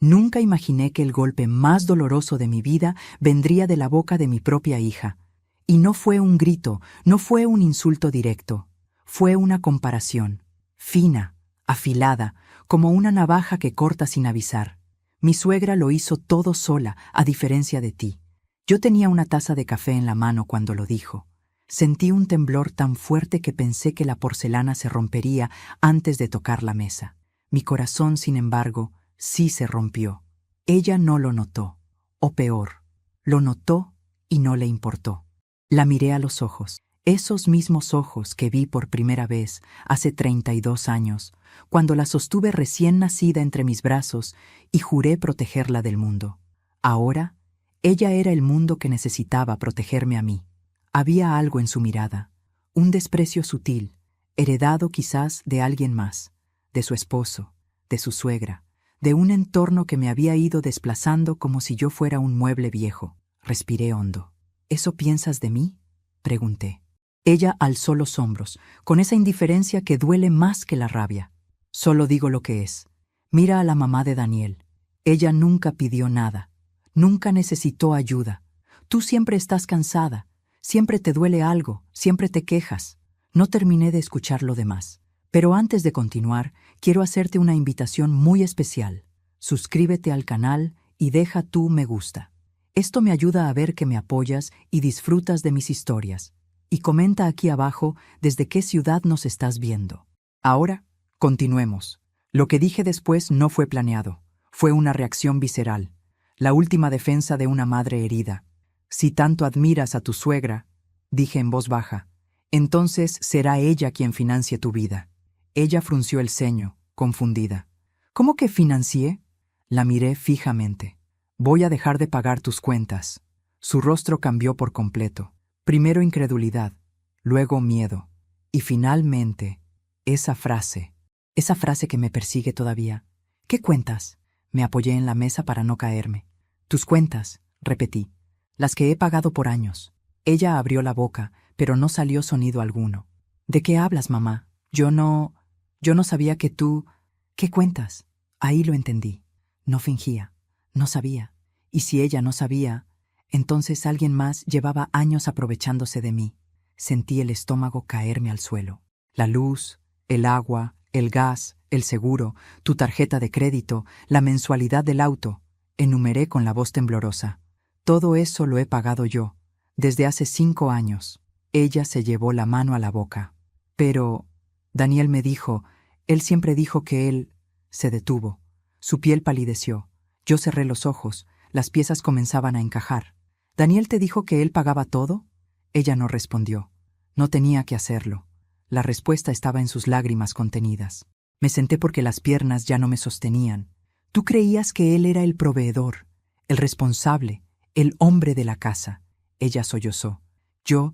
Nunca imaginé que el golpe más doloroso de mi vida vendría de la boca de mi propia hija. Y no fue un grito, no fue un insulto directo. Fue una comparación, fina, afilada, como una navaja que corta sin avisar. Mi suegra lo hizo todo sola, a diferencia de ti. Yo tenía una taza de café en la mano cuando lo dijo. Sentí un temblor tan fuerte que pensé que la porcelana se rompería antes de tocar la mesa. Mi corazón, sin embargo, sí se rompió. Ella no lo notó, o peor, lo notó y no le importó. La miré a los ojos, esos mismos ojos que vi por primera vez hace 32 años, cuando la sostuve recién nacida entre mis brazos y juré protegerla del mundo. Ahora, ella era el mundo que necesitaba protegerme a mí. Había algo en su mirada, un desprecio sutil, heredado quizás de alguien más, de su esposo, de su suegra, de un entorno que me había ido desplazando como si yo fuera un mueble viejo. Respiré hondo. ¿Eso piensas de mí?, pregunté. Ella alzó los hombros, con esa indiferencia que duele más que la rabia. Solo digo lo que es. Mira a la mamá de Daniel. Ella nunca pidió nada, nunca necesitó ayuda. Tú siempre estás cansada, siempre te duele algo, siempre te quejas. No terminé de escuchar lo demás. Pero antes de continuar, quiero hacerte una invitación muy especial. Suscríbete al canal y deja tu me gusta. Esto me ayuda a ver que me apoyas y disfrutas de mis historias. Y comenta aquí abajo desde qué ciudad nos estás viendo. Ahora, continuemos. Lo que dije después no fue planeado. Fue una reacción visceral. La última defensa de una madre herida. Si tanto admiras a tu suegra, dije en voz baja, entonces será ella quien financie tu vida. Ella frunció el ceño, confundida. ¿Cómo que financié? La miré fijamente. Voy a dejar de pagar tus cuentas. Su rostro cambió por completo. Primero incredulidad, luego miedo. Y finalmente, esa frase que me persigue todavía. ¿Qué cuentas? Me apoyé en la mesa para no caerme. Tus cuentas, repetí. Las que he pagado por años. Ella abrió la boca, pero no salió sonido alguno. ¿De qué hablas, mamá? Yo no sabía que tú... ¿Qué cuentas? Ahí lo entendí. No fingía. No sabía. Y si ella no sabía, entonces alguien más llevaba años aprovechándose de mí. Sentí el estómago caerme al suelo. La luz, el agua, el gas, el seguro, tu tarjeta de crédito, la mensualidad del auto. Enumeré con la voz temblorosa. Todo eso lo he pagado yo, desde hace 5 años. Ella se llevó la mano a la boca. Pero... Daniel me dijo, él siempre dijo que él... Se detuvo. Su piel palideció. Yo cerré los ojos. Las piezas comenzaban a encajar. ¿Daniel te dijo que él pagaba todo? Ella no respondió. No tenía que hacerlo. La respuesta estaba en sus lágrimas contenidas. Me senté porque las piernas ya no me sostenían. Tú creías que él era el proveedor, el responsable, el hombre de la casa. Ella sollozó. Yo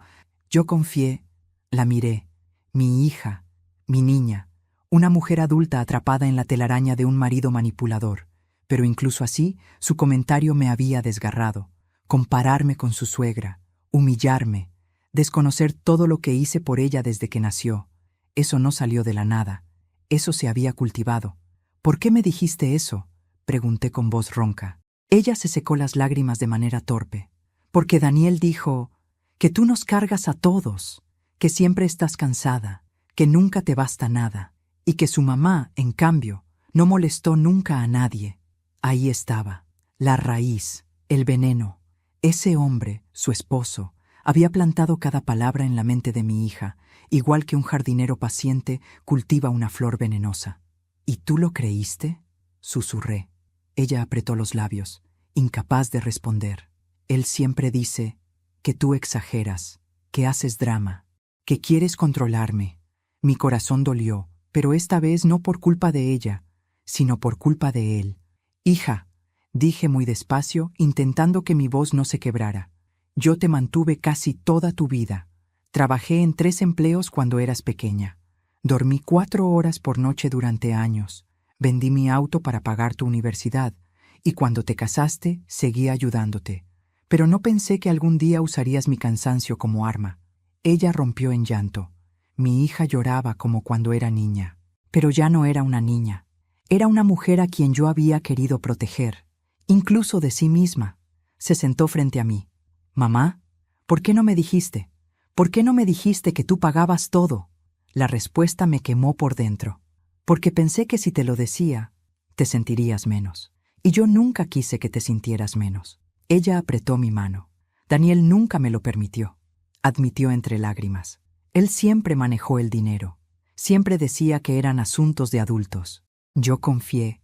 confié. La miré. Mi hija, mi niña, una mujer adulta atrapada en la telaraña de un marido manipulador. Pero incluso así, su comentario me había desgarrado. Compararme con su suegra, humillarme, desconocer todo lo que hice por ella desde que nació. Eso no salió de la nada. Eso se había cultivado. ¿Por qué me dijiste eso?, pregunté con voz ronca. Ella se secó las lágrimas de manera torpe. Porque Daniel dijo que tú nos cargas a todos, que siempre estás cansada, que nunca te basta nada, y que su mamá, en cambio, no molestó nunca a nadie. Ahí estaba, la raíz, el veneno. Ese hombre, su esposo, había plantado cada palabra en la mente de mi hija, igual que un jardinero paciente cultiva una flor venenosa. ¿Y tú lo creíste?, susurré. Ella apretó los labios, incapaz de responder. Él siempre dice que tú exageras, que haces drama, que quieres controlarme. Mi corazón dolió, pero esta vez no por culpa de ella, sino por culpa de él. Hija, dije muy despacio, intentando que mi voz no se quebrara. Yo te mantuve casi toda tu vida. Trabajé en 3 empleos cuando eras pequeña. Dormí 4 horas por noche durante años. Vendí mi auto para pagar tu universidad. Y cuando te casaste, seguí ayudándote. Pero no pensé que algún día usarías mi cansancio como arma. Ella rompió en llanto. Mi hija lloraba como cuando era niña. Pero ya no era una niña. Era una mujer a quien yo había querido proteger, incluso de sí misma. Se sentó frente a mí. «Mamá, ¿por qué no me dijiste? ¿Por qué no me dijiste que tú pagabas todo?» La respuesta me quemó por dentro. Porque pensé que si te lo decía, te sentirías menos. Y yo nunca quise que te sintieras menos. Ella apretó mi mano. Daniel nunca me lo permitió, admitió entre lágrimas. Él siempre manejó el dinero. Siempre decía que eran asuntos de adultos. Yo confié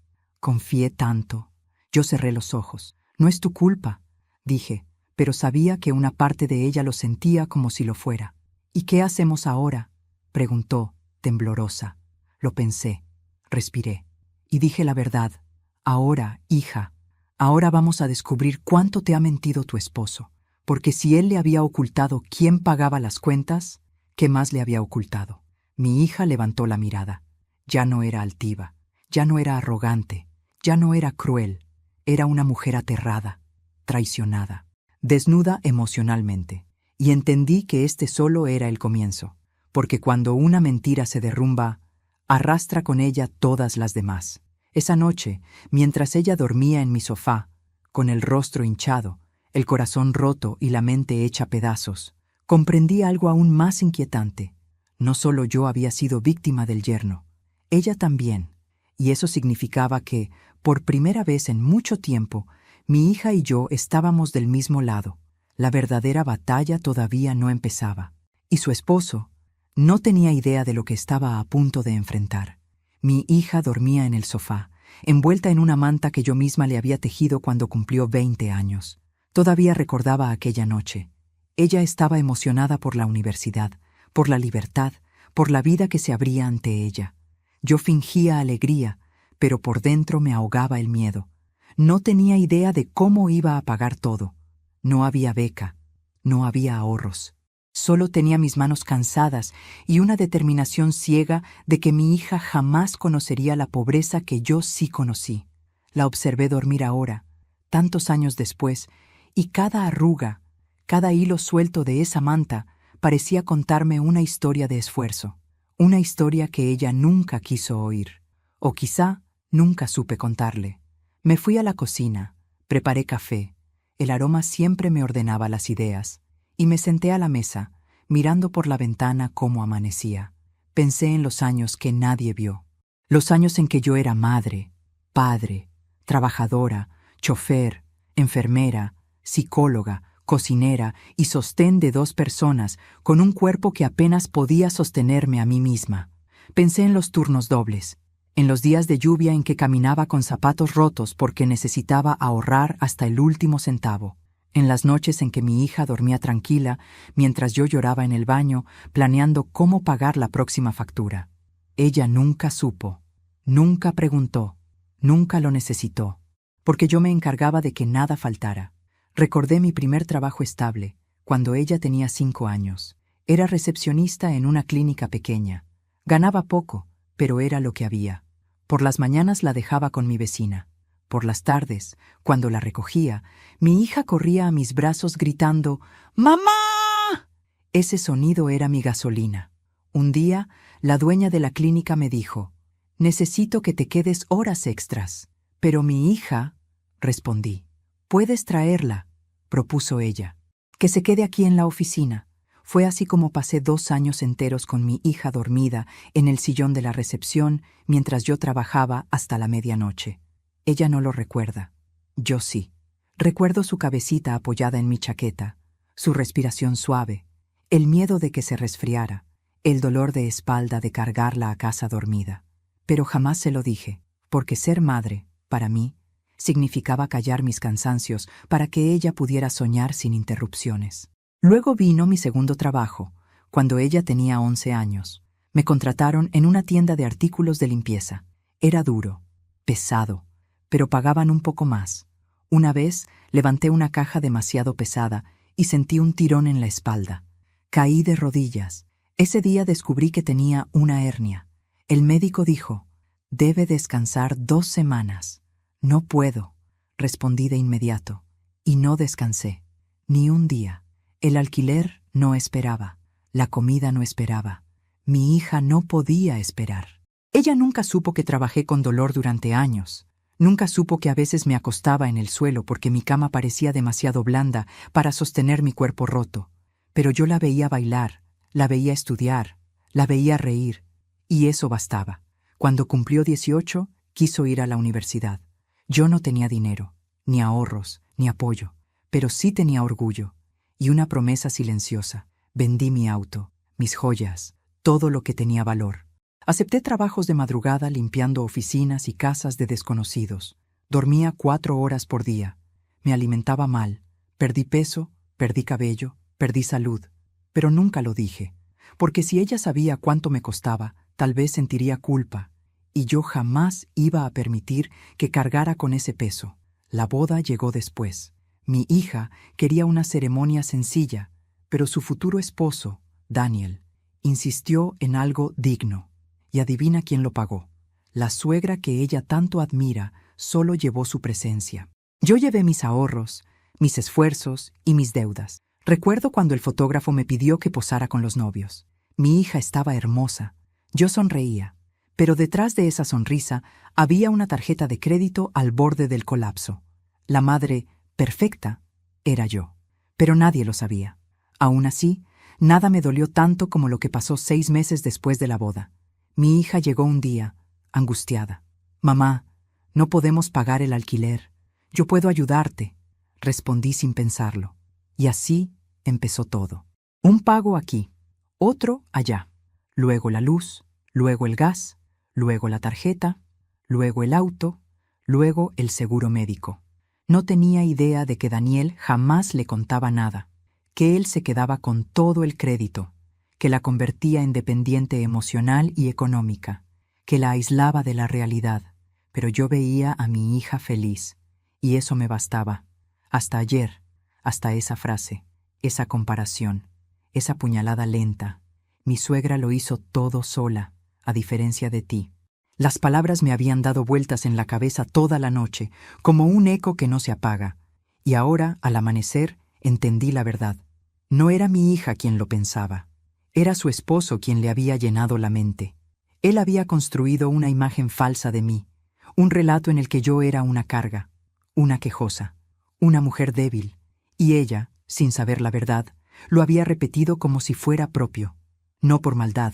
tanto. Yo cerré los ojos. «No es tu culpa», dije, pero sabía que una parte de ella lo sentía como si lo fuera. «¿Y qué hacemos ahora?», preguntó, temblorosa. Lo pensé, respiré, y dije la verdad. «Ahora, hija, ahora vamos a descubrir cuánto te ha mentido tu esposo, porque si él le había ocultado quién pagaba las cuentas, ¿qué más le había ocultado?». Mi hija levantó la mirada. Ya no era altiva, ya no era arrogante, ya no era cruel. Era una mujer aterrada, traicionada, desnuda emocionalmente. Y entendí que este solo era el comienzo, porque cuando una mentira se derrumba, arrastra con ella todas las demás. Esa noche, mientras ella dormía en mi sofá, con el rostro hinchado, el corazón roto y la mente hecha pedazos, comprendí algo aún más inquietante. No solo yo había sido víctima del yerno, ella también, y eso significaba que, por primera vez en mucho tiempo, mi hija y yo estábamos del mismo lado. La verdadera batalla todavía no empezaba, y su esposo no tenía idea de lo que estaba a punto de enfrentar. Mi hija dormía en el sofá, envuelta en una manta que yo misma le había tejido cuando cumplió 20 años. Todavía recordaba aquella noche. Ella estaba emocionada por la universidad, por la libertad, por la vida que se abría ante ella. Yo fingía alegría, pero por dentro me ahogaba el miedo. No tenía idea de cómo iba a pagar todo. No había beca, no había ahorros. Solo tenía mis manos cansadas y una determinación ciega de que mi hija jamás conocería la pobreza que yo sí conocí. La observé dormir ahora, tantos años después, y cada arruga, cada hilo suelto de esa manta parecía contarme una historia de esfuerzo, una historia que ella nunca quiso oír, o quizá nunca supe contarle. Me fui a la cocina, preparé café, el aroma siempre me ordenaba las ideas, y me senté a la mesa, mirando por la ventana cómo amanecía. Pensé en los años que nadie vio, los años en que yo era madre, padre, trabajadora, chofer, enfermera, psicóloga, cocinera y sostén de 2 personas, con un cuerpo que apenas podía sostenerme a mí misma. Pensé en los turnos dobles, en los días de lluvia en que caminaba con zapatos rotos porque necesitaba ahorrar hasta el último centavo, en las noches en que mi hija dormía tranquila mientras yo lloraba en el baño planeando cómo pagar la próxima factura. Ella nunca supo, nunca preguntó, nunca lo necesitó, porque yo me encargaba de que nada faltara. Recordé mi primer trabajo estable, cuando ella tenía 5 años. Era recepcionista en una clínica pequeña. Ganaba poco, pero era lo que había. Por las mañanas la dejaba con mi vecina. Por las tardes, cuando la recogía, mi hija corría a mis brazos gritando «¡Mamá!». Ese sonido era mi gasolina. Un día, la dueña de la clínica me dijo «Necesito que te quedes horas extras». «Pero mi hija», respondí. «Puedes traerla», propuso ella. «Que se quede aquí en la oficina». Fue así como pasé 2 años enteros con mi hija dormida en el sillón de la recepción mientras yo trabajaba hasta la medianoche. Ella no lo recuerda. Yo sí. Recuerdo su cabecita apoyada en mi chaqueta, su respiración suave, el miedo de que se resfriara, el dolor de espalda de cargarla a casa dormida. Pero jamás se lo dije, porque ser madre, para mí, significaba callar mis cansancios para que ella pudiera soñar sin interrupciones. Luego vino mi segundo trabajo, cuando ella tenía 11 años. Me contrataron en una tienda de artículos de limpieza. Era duro, pesado, pero pagaban un poco más. Una vez levanté una caja demasiado pesada y sentí un tirón en la espalda. Caí de rodillas. Ese día descubrí que tenía una hernia. El médico dijo, «Debe descansar 2 semanas». «No puedo», respondí de inmediato, y no descansé, ni un día. El alquiler no esperaba, la comida no esperaba, mi hija no podía esperar. Ella nunca supo que trabajé con dolor durante años. Nunca supo que a veces me acostaba en el suelo porque mi cama parecía demasiado blanda para sostener mi cuerpo roto. Pero yo la veía bailar, la veía estudiar, la veía reír, y eso bastaba. Cuando cumplió 18, quiso ir a la universidad. Yo no tenía dinero, ni ahorros, ni apoyo, pero sí tenía orgullo, y una promesa silenciosa. Vendí mi auto, mis joyas, todo lo que tenía valor. Acepté trabajos de madrugada limpiando oficinas y casas de desconocidos. Dormía 4 horas por día. Me alimentaba mal. Perdí peso, perdí cabello, perdí salud. Pero nunca lo dije, porque si ella sabía cuánto me costaba, tal vez sentiría culpa, y yo jamás iba a permitir que cargara con ese peso. La boda llegó después. Mi hija quería una ceremonia sencilla, pero su futuro esposo, Daniel, insistió en algo digno. Y adivina quién lo pagó. La suegra que ella tanto admira solo llevó su presencia. Yo llevé mis ahorros, mis esfuerzos y mis deudas. Recuerdo cuando el fotógrafo me pidió que posara con los novios. Mi hija estaba hermosa. Yo sonreía, pero detrás de esa sonrisa había una tarjeta de crédito al borde del colapso. La madre perfecta era yo, pero nadie lo sabía. Aún así, nada me dolió tanto como lo que pasó 6 meses después de la boda. Mi hija llegó un día, angustiada. «Mamá, no podemos pagar el alquiler. Yo puedo ayudarte», respondí sin pensarlo. Y así empezó todo. Un pago aquí, otro allá. Luego la luz, luego el gas, luego la tarjeta, luego el auto, luego el seguro médico. No tenía idea de que Daniel jamás le contaba nada, que él se quedaba con todo el crédito, que la convertía en dependiente emocional y económica, que la aislaba de la realidad. Pero yo veía a mi hija feliz, y eso me bastaba. Hasta ayer, hasta esa frase, esa comparación, esa puñalada lenta. Mi suegra lo hizo todo sola, a diferencia de ti. Las palabras me habían dado vueltas en la cabeza toda la noche, como un eco que no se apaga. Y ahora, al amanecer, entendí la verdad. No era mi hija quien lo pensaba. Era su esposo quien le había llenado la mente. Él había construido una imagen falsa de mí, un relato en el que yo era una carga, una quejosa, una mujer débil, y ella, sin saber la verdad, lo había repetido como si fuera propio, no por maldad,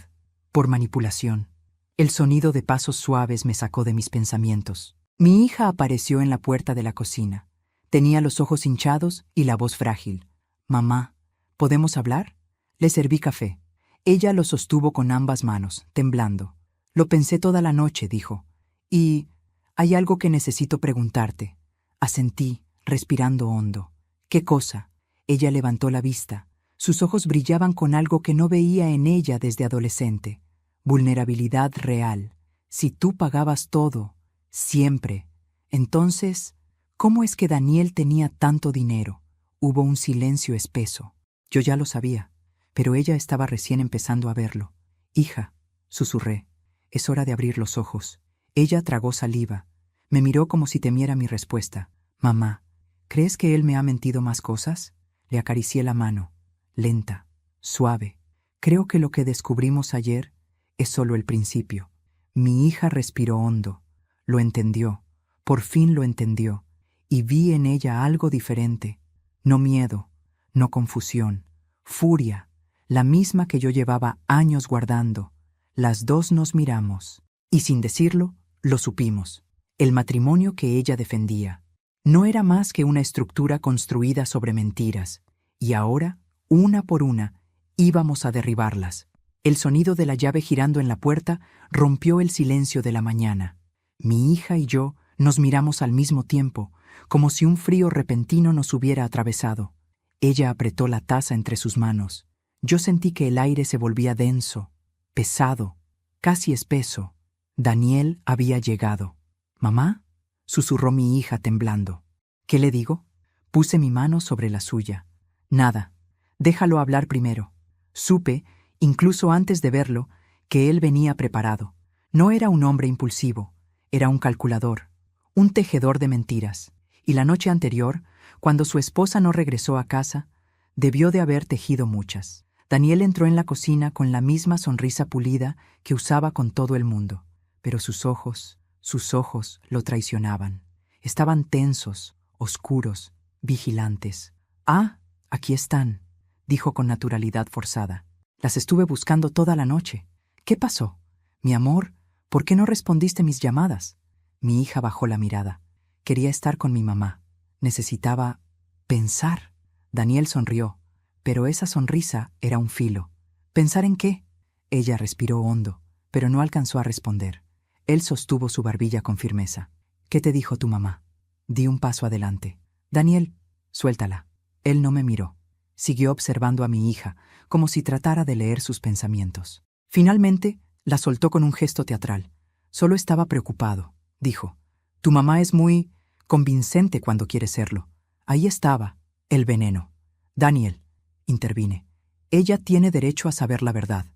por manipulación. El sonido de pasos suaves me sacó de mis pensamientos. Mi hija apareció en la puerta de la cocina. Tenía los ojos hinchados y la voz frágil. «Mamá, ¿podemos hablar?» Le serví café. Ella lo sostuvo con ambas manos, temblando. «Lo pensé toda la noche», dijo. «Y hay algo que necesito preguntarte». Asentí, respirando hondo. «¿Qué cosa?» Ella levantó la vista. Sus ojos brillaban con algo que no veía en ella desde adolescente. Vulnerabilidad real. Si tú pagabas todo, siempre. Entonces, ¿cómo es que Daniel tenía tanto dinero? Hubo un silencio espeso. Yo ya lo sabía, pero ella estaba recién empezando a verlo. «Hija», susurré, «es hora de abrir los ojos». Ella tragó saliva. Me miró como si temiera mi respuesta. «Mamá, ¿crees que él me ha mentido más cosas?» Le acaricié la mano, lenta, suave. «Creo que lo que descubrimos ayer es solo el principio». Mi hija respiró hondo. Lo entendió. Por fin lo entendió. Y vi en ella algo diferente. No miedo, no confusión. Furia, la misma que yo llevaba años guardando. Las dos nos miramos. Y sin decirlo, lo supimos. El matrimonio que ella defendía no era más que una estructura construida sobre mentiras. Y ahora, una por una, íbamos a derribarlas. El sonido de la llave girando en la puerta rompió el silencio de la mañana. Mi hija y yo nos miramos al mismo tiempo, como si un frío repentino nos hubiera atravesado. Ella apretó la taza entre sus manos. Yo sentí que el aire se volvía denso, pesado, casi espeso. Daniel había llegado. «¿Mamá?», susurró mi hija temblando. «¿Qué le digo?». Puse mi mano sobre la suya. «Nada. Déjalo hablar primero». Supe, incluso antes de verlo, que él venía preparado. No era un hombre impulsivo, era un calculador, un tejedor de mentiras. Y la noche anterior, cuando su esposa no regresó a casa, debió de haber tejido muchas. Daniel entró en la cocina con la misma sonrisa pulida que usaba con todo el mundo. pero sus ojos lo traicionaban. Estaban tensos, oscuros, vigilantes. «Ah, aquí están», dijo con naturalidad forzada. «Las estuve buscando toda la noche. ¿Qué pasó? Mi amor, ¿por qué no respondiste mis llamadas?» Mi hija bajó la mirada. Quería estar con mi mamá. Necesitaba pensar. Daniel sonrió, pero esa sonrisa era un filo. ¿Pensar en qué? Ella respiró hondo, pero no alcanzó a responder. Él sostuvo su barbilla con firmeza. «¿Qué te dijo tu mamá?» Di un paso adelante. «Daniel, suéltala». Él no me miró. Siguió observando a mi hija, como si tratara de leer sus pensamientos. Finalmente, la soltó con un gesto teatral. «Solo estaba preocupado», dijo. «Tu mamá es muy convincente cuando quiere serlo». Ahí estaba, el veneno. «Daniel», intervine, «ella tiene derecho a saber la verdad».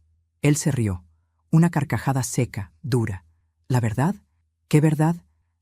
Él se rió, una carcajada seca, dura. «¿La verdad? ¿Qué verdad?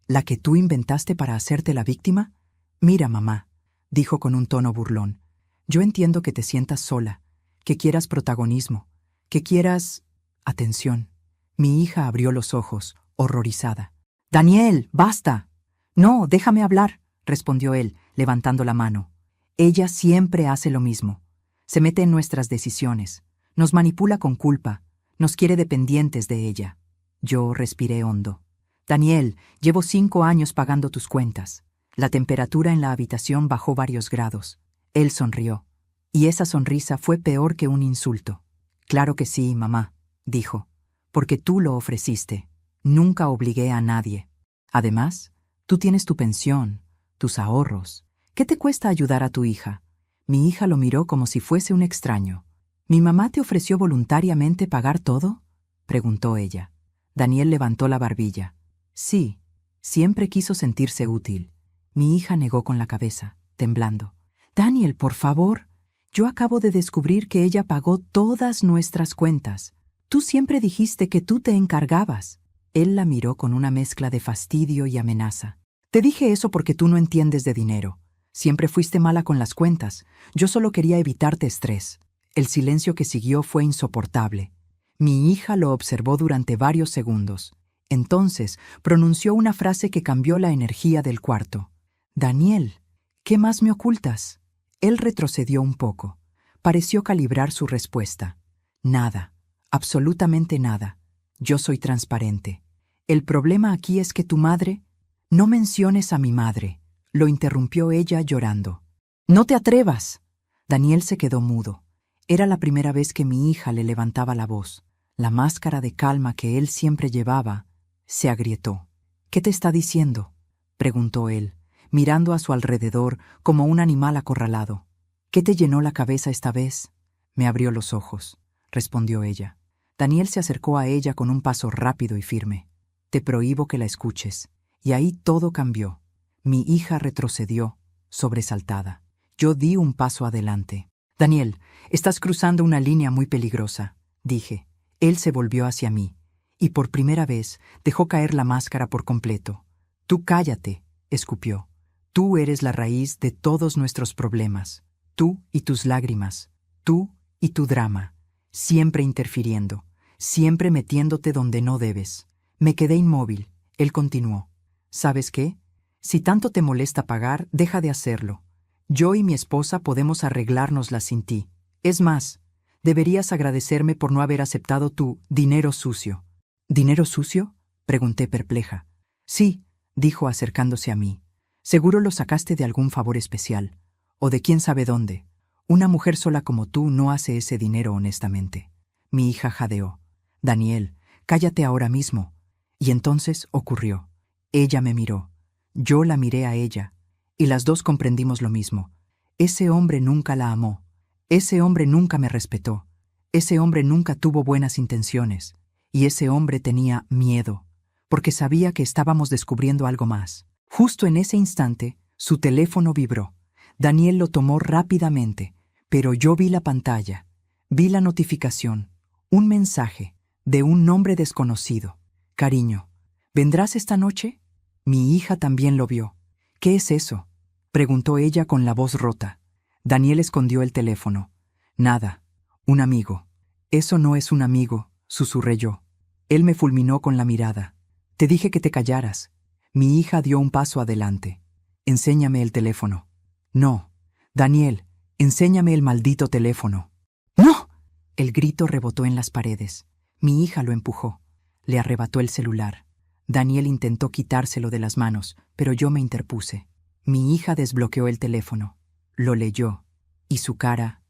¿La que tú inventaste para hacerte la víctima?» «Mira, mamá», dijo con un tono burlón, «yo entiendo que te sientas sola, que quieras protagonismo, que quieras atención». Mi hija abrió los ojos, horrorizada. «Daniel, basta». «No, déjame hablar», respondió él, levantando la mano. «Ella siempre hace lo mismo. Se mete en nuestras decisiones, nos manipula con culpa, nos quiere dependientes de ella». Yo respiré hondo. «Daniel, llevo 5 años pagando tus cuentas». La temperatura en la habitación bajó varios grados. Él sonrió. Y esa sonrisa fue peor que un insulto. «Claro que sí, mamá», dijo, «porque tú lo ofreciste. Nunca obligué a nadie. Además, tú tienes tu pensión, tus ahorros. ¿Qué te cuesta ayudar a tu hija?» Mi hija lo miró como si fuese un extraño. «¿Mi mamá te ofreció voluntariamente pagar todo?», preguntó ella. Daniel levantó la barbilla. «Sí, siempre quiso sentirse útil». Mi hija negó con la cabeza, temblando. «Daniel, por favor, yo acabo de descubrir que ella pagó todas nuestras cuentas. Tú siempre dijiste que tú te encargabas». Él la miró con una mezcla de fastidio y amenaza. «Te dije eso porque tú no entiendes de dinero. Siempre fuiste mala con las cuentas. Yo solo quería evitarte estrés». El silencio que siguió fue insoportable. Mi hija lo observó durante varios segundos. Entonces pronunció una frase que cambió la energía del cuarto. «Daniel, ¿qué más me ocultas?». Él retrocedió un poco. Pareció calibrar su respuesta. «Nada, absolutamente nada. Yo soy transparente. El problema aquí es que tu madre...». «No menciones a mi madre», lo interrumpió ella llorando. «No te atrevas». Daniel se quedó mudo. Era la primera vez que mi hija le levantaba la voz. La máscara de calma que él siempre llevaba se agrietó. «¿Qué te está diciendo?», preguntó él, mirando a su alrededor como un animal acorralado. «¿Qué te llenó la cabeza esta vez?». «Me abrió los ojos», respondió ella. Daniel se acercó a ella con un paso rápido y firme. «Te prohíbo que la escuches». Y ahí todo cambió. Mi hija retrocedió, sobresaltada. Yo di un paso adelante. «Daniel, estás cruzando una línea muy peligrosa», dije. Él se volvió hacia mí, y por primera vez dejó caer la máscara por completo. «Tú cállate», escupió. «Tú eres la raíz de todos nuestros problemas. Tú y tus lágrimas. Tú y tu drama. Siempre interfiriendo. Siempre metiéndote donde no debes». Me quedé inmóvil. Él continuó. «¿Sabes qué? Si tanto te molesta pagar, deja de hacerlo. Yo y mi esposa podemos arreglárnoslas sin ti. Es más, deberías agradecerme por no haber aceptado tu dinero sucio». «¿Dinero sucio?», pregunté perpleja. «Sí», dijo acercándose a mí. «Seguro lo sacaste de algún favor especial, o de quién sabe dónde. Una mujer sola como tú no hace ese dinero honestamente». Mi hija jadeó. «Daniel, cállate ahora mismo». Y entonces ocurrió. Ella me miró. Yo la miré a ella. Y las dos comprendimos lo mismo. Ese hombre nunca la amó. Ese hombre nunca me respetó. Ese hombre nunca tuvo buenas intenciones. Y ese hombre tenía miedo, porque sabía que estábamos descubriendo algo más. Justo en ese instante, su teléfono vibró. Daniel lo tomó rápidamente, pero yo vi la pantalla. Vi la notificación. Un mensaje de un nombre desconocido. «Cariño, ¿vendrás esta noche?». Mi hija también lo vio. «¿Qué es eso?», preguntó ella con la voz rota. Daniel escondió el teléfono. «Nada, un amigo». «Eso no es un amigo», susurré yo. Él me fulminó con la mirada. Te dije que te callaras. Mi hija dio un paso adelante. Enséñame el teléfono. No. Daniel, enséñame el maldito teléfono. ¡No! El grito rebotó en las paredes. Mi hija lo empujó. Le arrebató el celular. Daniel intentó quitárselo de las manos, pero yo me interpuse. Mi hija desbloqueó el teléfono. Lo leyó. Y su cara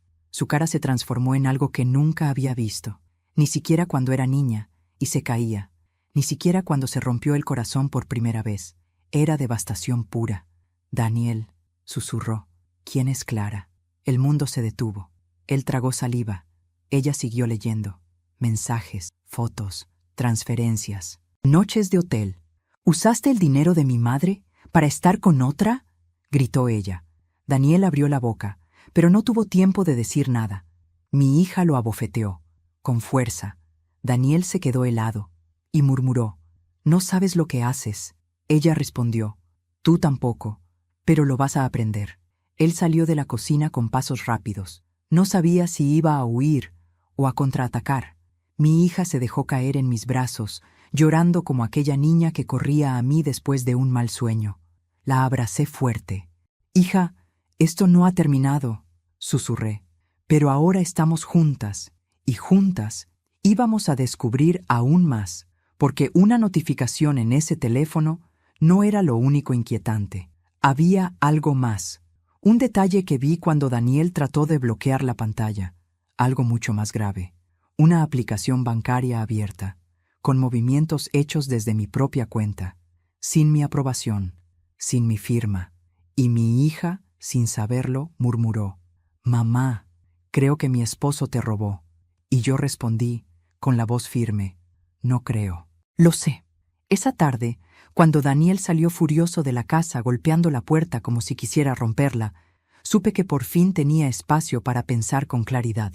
se transformó en algo que nunca había visto. Ni siquiera cuando era niña, y se caía. Ni siquiera cuando se rompió el corazón por primera vez. Era devastación pura. Daniel, susurró. ¿Quién es Clara? El mundo se detuvo. Él tragó saliva. Ella siguió leyendo. Mensajes, fotos, transferencias. Noches de hotel. ¿Usaste el dinero de mi madre para estar con otra? Gritó ella. Daniel abrió la boca, pero no tuvo tiempo de decir nada. Mi hija lo abofeteó, con fuerza. Daniel se quedó helado y murmuró: «No sabes lo que haces». Ella respondió: «Tú tampoco, pero lo vas a aprender». Él salió de la cocina con pasos rápidos. No sabía si iba a huir o a contraatacar. Mi hija se dejó caer en mis brazos, llorando como aquella niña que corría a mí después de un mal sueño. La abracé fuerte. «Hija, esto no ha terminado», susurré. «Pero ahora estamos juntas, y juntas íbamos a descubrir aún más, porque una notificación en ese teléfono no era lo único inquietante. Había algo más. Un detalle que vi cuando Daniel trató de bloquear la pantalla. Algo mucho más grave. Una aplicación bancaria abierta, con movimientos hechos desde mi propia cuenta, sin mi aprobación, sin mi firma. Y mi hija, sin saberlo, murmuró: «Mamá, creo que mi esposo te robó». Y yo respondí, con la voz firme: «No creo». Lo sé. Esa tarde, cuando Daniel salió furioso de la casa golpeando la puerta como si quisiera romperla, supe que por fin tenía espacio para pensar con claridad.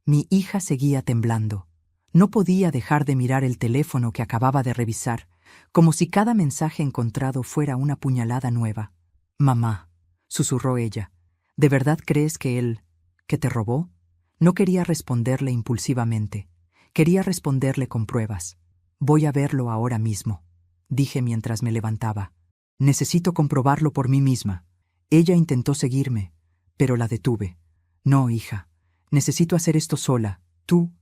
Mi hija seguía temblando. No podía dejar de mirar el teléfono que acababa de revisar, como si cada mensaje encontrado fuera una puñalada nueva. «Mamá», susurró ella, «¿de verdad crees que te robó?» No quería responderle impulsivamente. Quería responderle con pruebas. «Voy a verlo ahora mismo», dije mientras me levantaba. «Necesito comprobarlo por mí misma». Ella intentó seguirme, pero la detuve. «No, hija. Necesito hacer esto sola. Tú,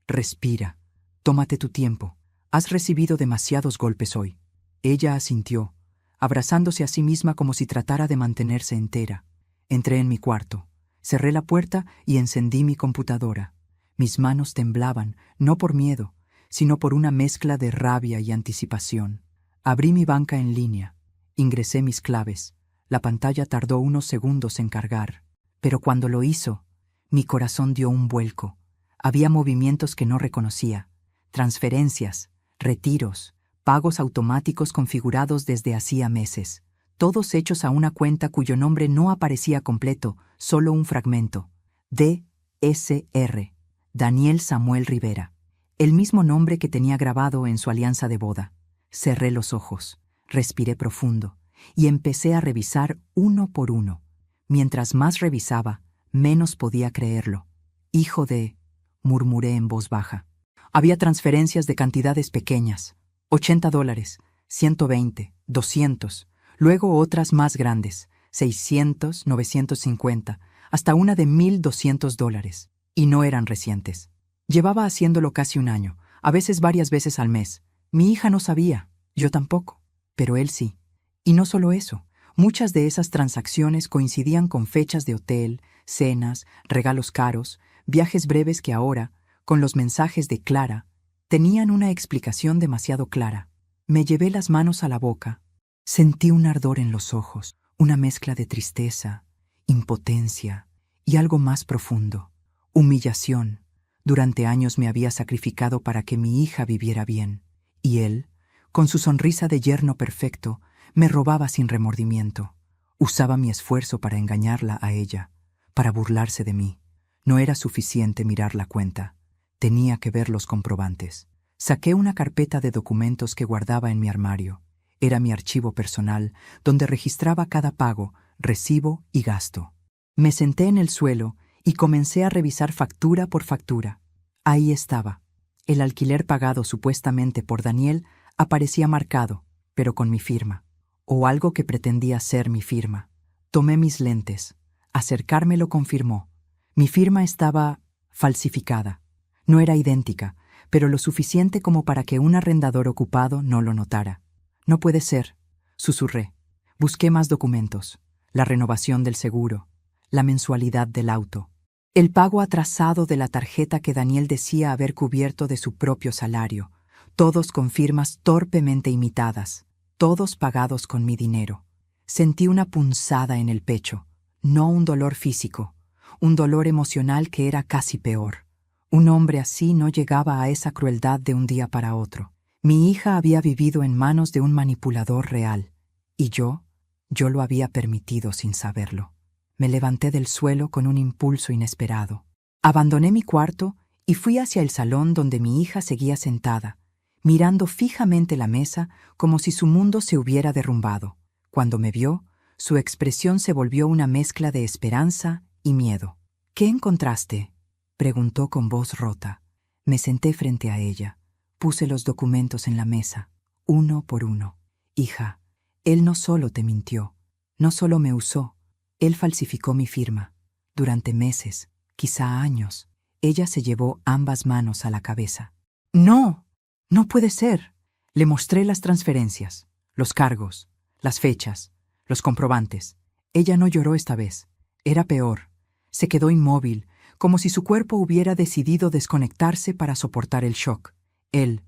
respira. Tómate tu tiempo. Has recibido demasiados golpes hoy». Ella asintió, abrazándose a sí misma como si tratara de mantenerse entera. Entré en mi cuarto, cerré la puerta y encendí mi computadora. Mis manos temblaban, no por miedo, sino por una mezcla de rabia y anticipación. Abrí mi banca en línea, ingresé mis claves. La pantalla tardó unos segundos en cargar, pero cuando lo hizo, mi corazón dio un vuelco. Había movimientos que no reconocía, transferencias, retiros, pagos automáticos configurados desde hacía meses, todos hechos a una cuenta cuyo nombre no aparecía completo, solo un fragmento. D.S.R. Daniel Samuel Rivera. El mismo nombre que tenía grabado en su alianza de boda. Cerré los ojos, respiré profundo y empecé a revisar uno por uno. Mientras más revisaba, menos podía creerlo. «Hijo de», murmuré en voz baja. Había transferencias de cantidades pequeñas, $80, 120, 200, luego otras más grandes, 600, 950, hasta una de $1,200, y no eran recientes. Llevaba haciéndolo casi un año, a veces varias veces al mes. Mi hija no sabía, yo tampoco, pero él sí. Y no solo eso, muchas de esas transacciones coincidían con fechas de hotel, cenas, regalos caros, viajes breves que ahora, con los mensajes de Clara, tenían una explicación demasiado clara. Me llevé las manos a la boca. Sentí un ardor en los ojos, una mezcla de tristeza, impotencia y algo más profundo. Humillación. Durante años me había sacrificado para que mi hija viviera bien, y él, con su sonrisa de yerno perfecto, me robaba sin remordimiento. Usaba mi esfuerzo para engañarla a ella, para burlarse de mí. No era suficiente mirar la cuenta. Tenía que ver los comprobantes. Saqué una carpeta de documentos que guardaba en mi armario. Era mi archivo personal, donde registraba cada pago, recibo y gasto. Me senté en el suelo y comencé a revisar factura por factura. Ahí estaba. El alquiler pagado supuestamente por Daniel Aparecía marcado, pero con mi firma, o algo que pretendía ser mi firma. Tomé mis lentes. Acercarme lo confirmó. Mi firma estaba falsificada. No era idéntica, pero lo suficiente como para que un arrendador ocupado no lo notara. No puede ser, susurré. Busqué más documentos. La renovación del seguro, la mensualidad del auto, el pago atrasado de la tarjeta que Daniel decía haber cubierto de su propio salario, todos con firmas torpemente imitadas, todos pagados con mi dinero. Sentí una punzada en el pecho, no un dolor físico, un dolor emocional que era casi peor. Un hombre así no llegaba a esa crueldad de un día para otro. Mi hija había vivido en manos de un manipulador real, y yo lo había permitido sin saberlo. Me levanté del suelo con un impulso inesperado. Abandoné mi cuarto y fui hacia el salón donde mi hija seguía sentada, mirando fijamente la mesa como si su mundo se hubiera derrumbado. Cuando me vio, su expresión se volvió una mezcla de esperanza y miedo. «¿Qué encontraste?», preguntó con voz rota. Me senté frente a ella. Puse los documentos en la mesa, uno por uno. «Hija, él no solo te mintió, no solo me usó, él falsificó mi firma. Durante meses, quizá años». Ella se llevó ambas manos a la cabeza. «No, no puede ser». Le mostré las transferencias, los cargos, las fechas, los comprobantes. Ella no lloró esta vez. Era peor. Se quedó inmóvil, como si su cuerpo hubiera decidido desconectarse para soportar el shock. Él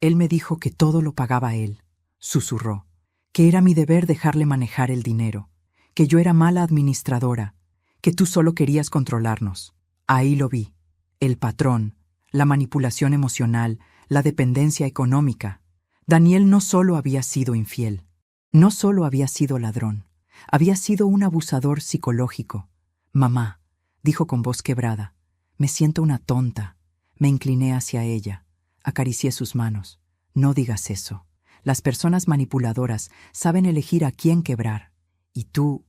me dijo que todo lo pagaba él, susurró, que era mi deber dejarle manejar el dinero, que yo era mala administradora, que tú solo querías controlarnos. Ahí lo vi. El patrón, la manipulación emocional, la dependencia económica. Daniel no solo había sido infiel, no solo había sido ladrón, había sido un abusador psicológico. «Mamá», dijo con voz quebrada, «me siento una tonta». Me incliné hacia ella, acaricié sus manos. «No digas eso. Las personas manipuladoras saben elegir a quién quebrar. Y tú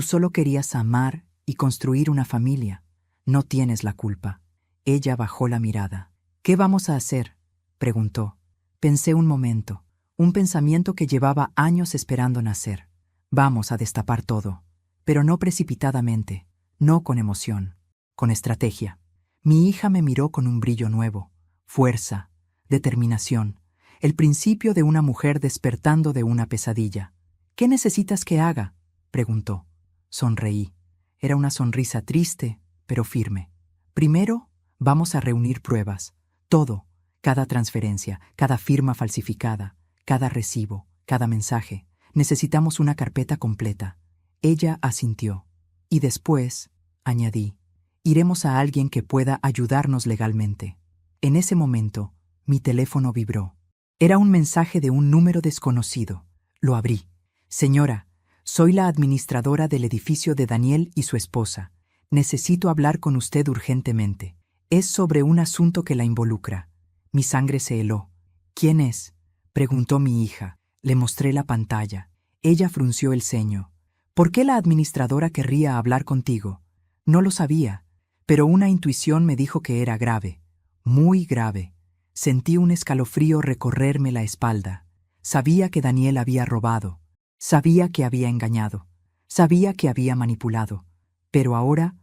solo querías amar y construir una familia. No tienes la culpa». Ella bajó la mirada. «¿Qué vamos a hacer?», preguntó. Pensé un momento, un pensamiento que llevaba años esperando nacer. «Vamos a destapar todo, pero no precipitadamente, no con emoción, con estrategia». Mi hija me miró con un brillo nuevo, fuerza, determinación, el principio de una mujer despertando de una pesadilla. «¿Qué necesitas que haga?», preguntó. Sonreí. Era una sonrisa triste, pero firme. «Primero, vamos a reunir pruebas. Todo, cada transferencia, cada firma falsificada, cada recibo, cada mensaje. Necesitamos una carpeta completa». Ella asintió. «Y después», añadí, «iremos a alguien que pueda ayudarnos legalmente». En ese momento, mi teléfono vibró. Era un mensaje de un número desconocido. Lo abrí. «Señora, soy la administradora del edificio de Daniel y su esposa. Necesito hablar con usted urgentemente. Es sobre un asunto que la involucra». Mi sangre se heló. «¿Quién es?», preguntó mi hija. Le mostré la pantalla. Ella frunció el ceño. «¿Por qué la administradora querría hablar contigo?». No lo sabía, pero una intuición me dijo que era grave, muy grave. Sentí un escalofrío recorrerme la espalda. Sabía que Daniel había robado, sabía que había engañado, sabía que había manipulado, pero ahora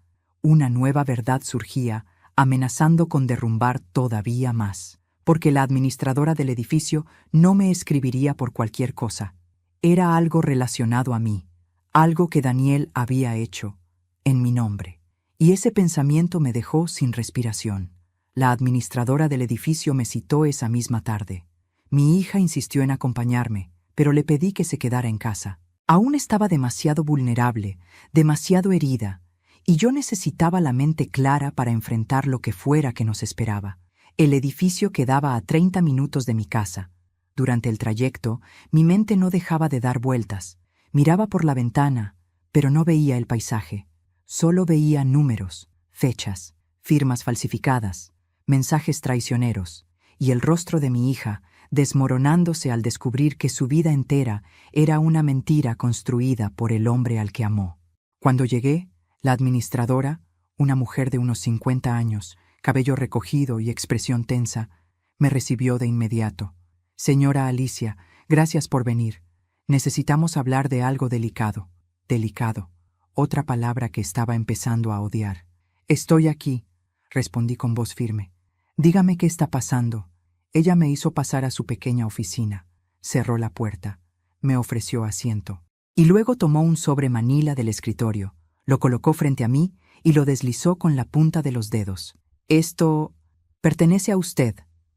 una nueva verdad surgía, amenazando con derrumbar todavía más, porque la administradora del edificio no me escribiría por cualquier cosa. Era algo relacionado a mí, algo que Daniel había hecho, en mi nombre. Y ese pensamiento me dejó sin respiración. La administradora del edificio me citó esa misma tarde. Mi hija insistió en acompañarme, pero le pedí que se quedara en casa. Aún estaba demasiado vulnerable, demasiado herida, y yo necesitaba la mente clara para enfrentar lo que fuera que nos esperaba. El edificio quedaba a 30 minutos de mi casa. Durante el trayecto, mi mente no dejaba de dar vueltas. Miraba por la ventana, pero no veía el paisaje. Solo veía números, fechas, firmas falsificadas, mensajes traicioneros, y el rostro de mi hija, desmoronándose al descubrir que su vida entera era una mentira construida por el hombre al que amó. Cuando llegué, la administradora, una mujer de unos 50 años, cabello recogido y expresión tensa, me recibió de inmediato. Señora Alicia, gracias por venir. Necesitamos hablar de algo delicado. Delicado. Otra palabra que estaba empezando a odiar. Estoy aquí, respondí con voz firme. Dígame qué está pasando. Ella me hizo pasar a su pequeña oficina. Cerró la puerta. Me ofreció asiento. Y luego tomó un sobre manila del escritorio, lo colocó frente a mí y lo deslizó con la punta de los dedos. Esto pertenece a usted,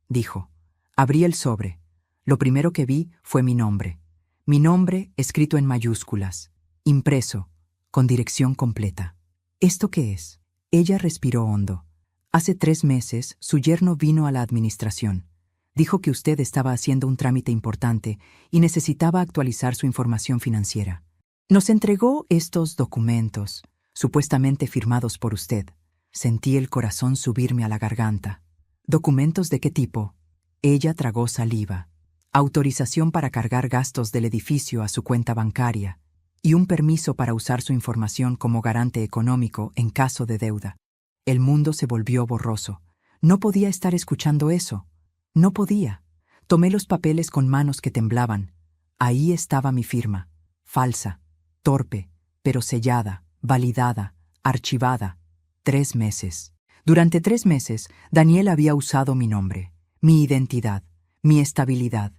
dijo. Abrí el sobre. Lo primero que vi fue mi nombre. Mi nombre escrito en mayúsculas, impreso, con dirección completa. ¿Esto qué es? Ella respiró hondo. Hace 3 meses, su yerno vino a la administración. Dijo que usted estaba haciendo un trámite importante y necesitaba actualizar su información financiera. Nos entregó estos documentos, supuestamente firmados por usted. Sentí el corazón subirme a la garganta. ¿Documentos de qué tipo? Ella tragó saliva. Autorización para cargar gastos del edificio a su cuenta bancaria y un permiso para usar su información como garante económico en caso de deuda. El mundo se volvió borroso. No podía estar escuchando eso. No podía. Tomé los papeles con manos que temblaban. Ahí estaba mi firma. Falsa, torpe, pero sellada, validada, archivada. 3 meses. Durante 3 meses, Daniel había usado mi nombre, mi identidad, mi estabilidad,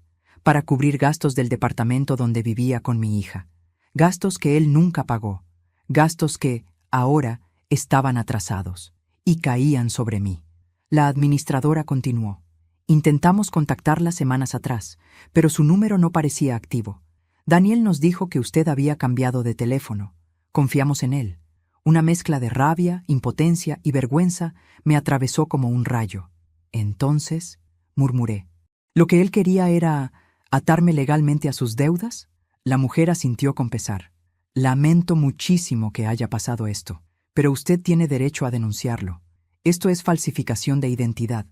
para cubrir gastos del departamento donde vivía con mi hija. Gastos que él nunca pagó. Gastos que, ahora, estaban atrasados y caían sobre mí. La administradora continuó. Intentamos contactarla semanas atrás, pero su número no parecía activo. Daniel nos dijo que usted había cambiado de teléfono. Confiamos en él. Una mezcla de rabia, impotencia y vergüenza me atravesó como un rayo. Entonces, murmuré. ¿Lo que él quería era atarme legalmente a sus deudas? La mujer asintió con pesar. Lamento muchísimo que haya pasado esto, pero usted tiene derecho a denunciarlo. Esto es falsificación de identidad,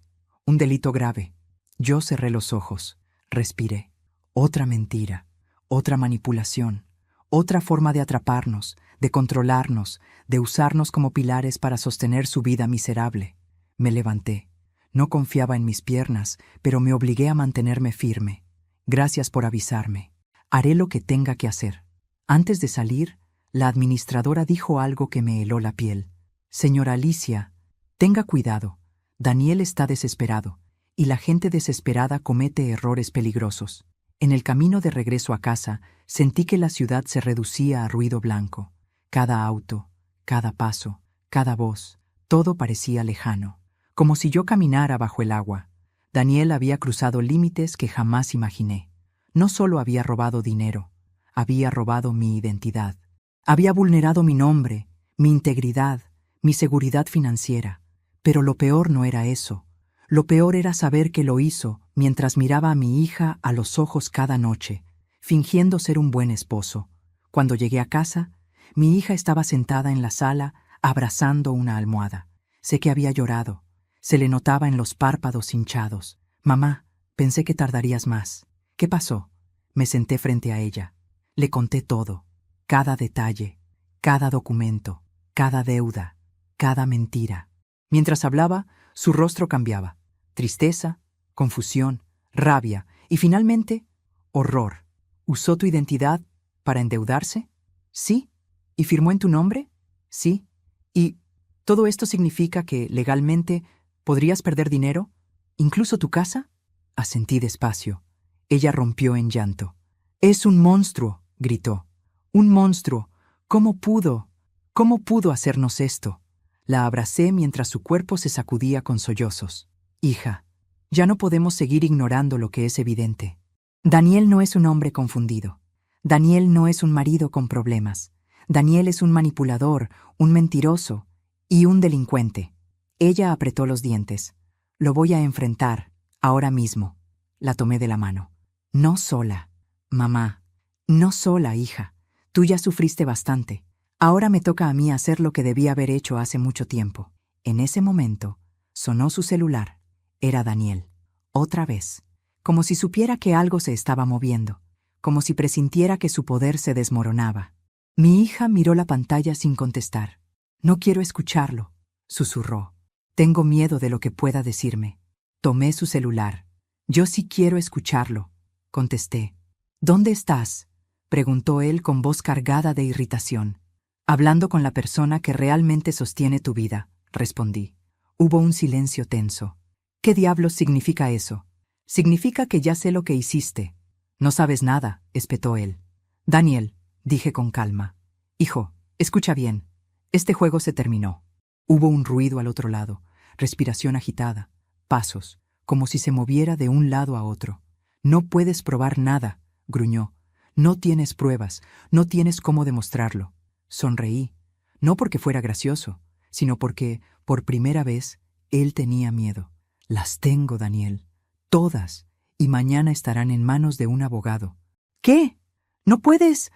un delito grave. Yo cerré los ojos, respiré. Otra mentira, otra manipulación, otra forma de atraparnos, de controlarnos, de usarnos como pilares para sostener su vida miserable. Me levanté. No confiaba en mis piernas, pero me obligué a mantenerme firme. Gracias por avisarme. Haré lo que tenga que hacer. Antes de salir, la administradora dijo algo que me heló la piel. Señora Alicia, tenga cuidado. Daniel está desesperado, y la gente desesperada comete errores peligrosos. En el camino de regreso a casa, sentí que la ciudad se reducía a ruido blanco. Cada auto, cada paso, cada voz, todo parecía lejano, como si yo caminara bajo el agua. Daniel había cruzado límites que jamás imaginé. No solo había robado dinero, había robado mi identidad. Había vulnerado mi nombre, mi integridad, mi seguridad financiera. Pero lo peor no era eso. Lo peor era saber que lo hizo mientras miraba a mi hija a los ojos cada noche, fingiendo ser un buen esposo. Cuando llegué a casa, mi hija estaba sentada en la sala, abrazando una almohada. Sé que había llorado. Se le notaba en los párpados hinchados. Mamá, pensé que tardarías más. ¿Qué pasó? Me senté frente a ella. Le conté todo. Cada detalle, cada documento, cada deuda, cada mentira. Mientras hablaba, su rostro cambiaba. Tristeza, confusión, rabia y finalmente, horror. ¿Usó tu identidad para endeudarse? Sí. ¿Y firmó en tu nombre? Sí. ¿Y todo esto significa que, legalmente, podrías perder dinero? ¿Incluso tu casa? Asentí despacio. Ella rompió en llanto. «Es un monstruo», gritó. «Un monstruo. ¿Cómo pudo? ¿Cómo pudo hacernos esto?» La abracé mientras su cuerpo se sacudía con sollozos. «Hija, ya no podemos seguir ignorando lo que es evidente. Daniel no es un hombre confundido. Daniel no es un marido con problemas. Daniel es un manipulador, un mentiroso y un delincuente». Ella apretó los dientes. «Lo voy a enfrentar, ahora mismo». La tomé de la mano. «No sola, mamá. No sola, hija. Tú ya sufriste bastante. Ahora me toca a mí hacer lo que debí haber hecho hace mucho tiempo». En ese momento, sonó su celular. Era Daniel. Otra vez. Como si supiera que algo se estaba moviendo. Como si presintiera que su poder se desmoronaba. Mi hija miró la pantalla sin contestar. «No quiero escucharlo», susurró. «Tengo miedo de lo que pueda decirme». Tomé su celular. Yo sí quiero escucharlo, contesté. ¿Dónde estás?, preguntó él con voz cargada de irritación. Hablando con la persona que realmente sostiene tu vida, respondí. Hubo un silencio tenso. ¿Qué diablos significa eso? Significa que ya sé lo que hiciste. No sabes nada, espetó él. Daniel, dije con calma. Hijo, escucha bien. Este juego se terminó. Hubo un ruido al otro lado, respiración agitada, pasos, como si se moviera de un lado a otro. No puedes probar nada, gruñó. No tienes pruebas, no tienes cómo demostrarlo. Sonreí, no porque fuera gracioso, sino porque, por primera vez, él tenía miedo. Las tengo, Daniel, todas, y mañana estarán en manos de un abogado. ¿Qué? ¿No puedes?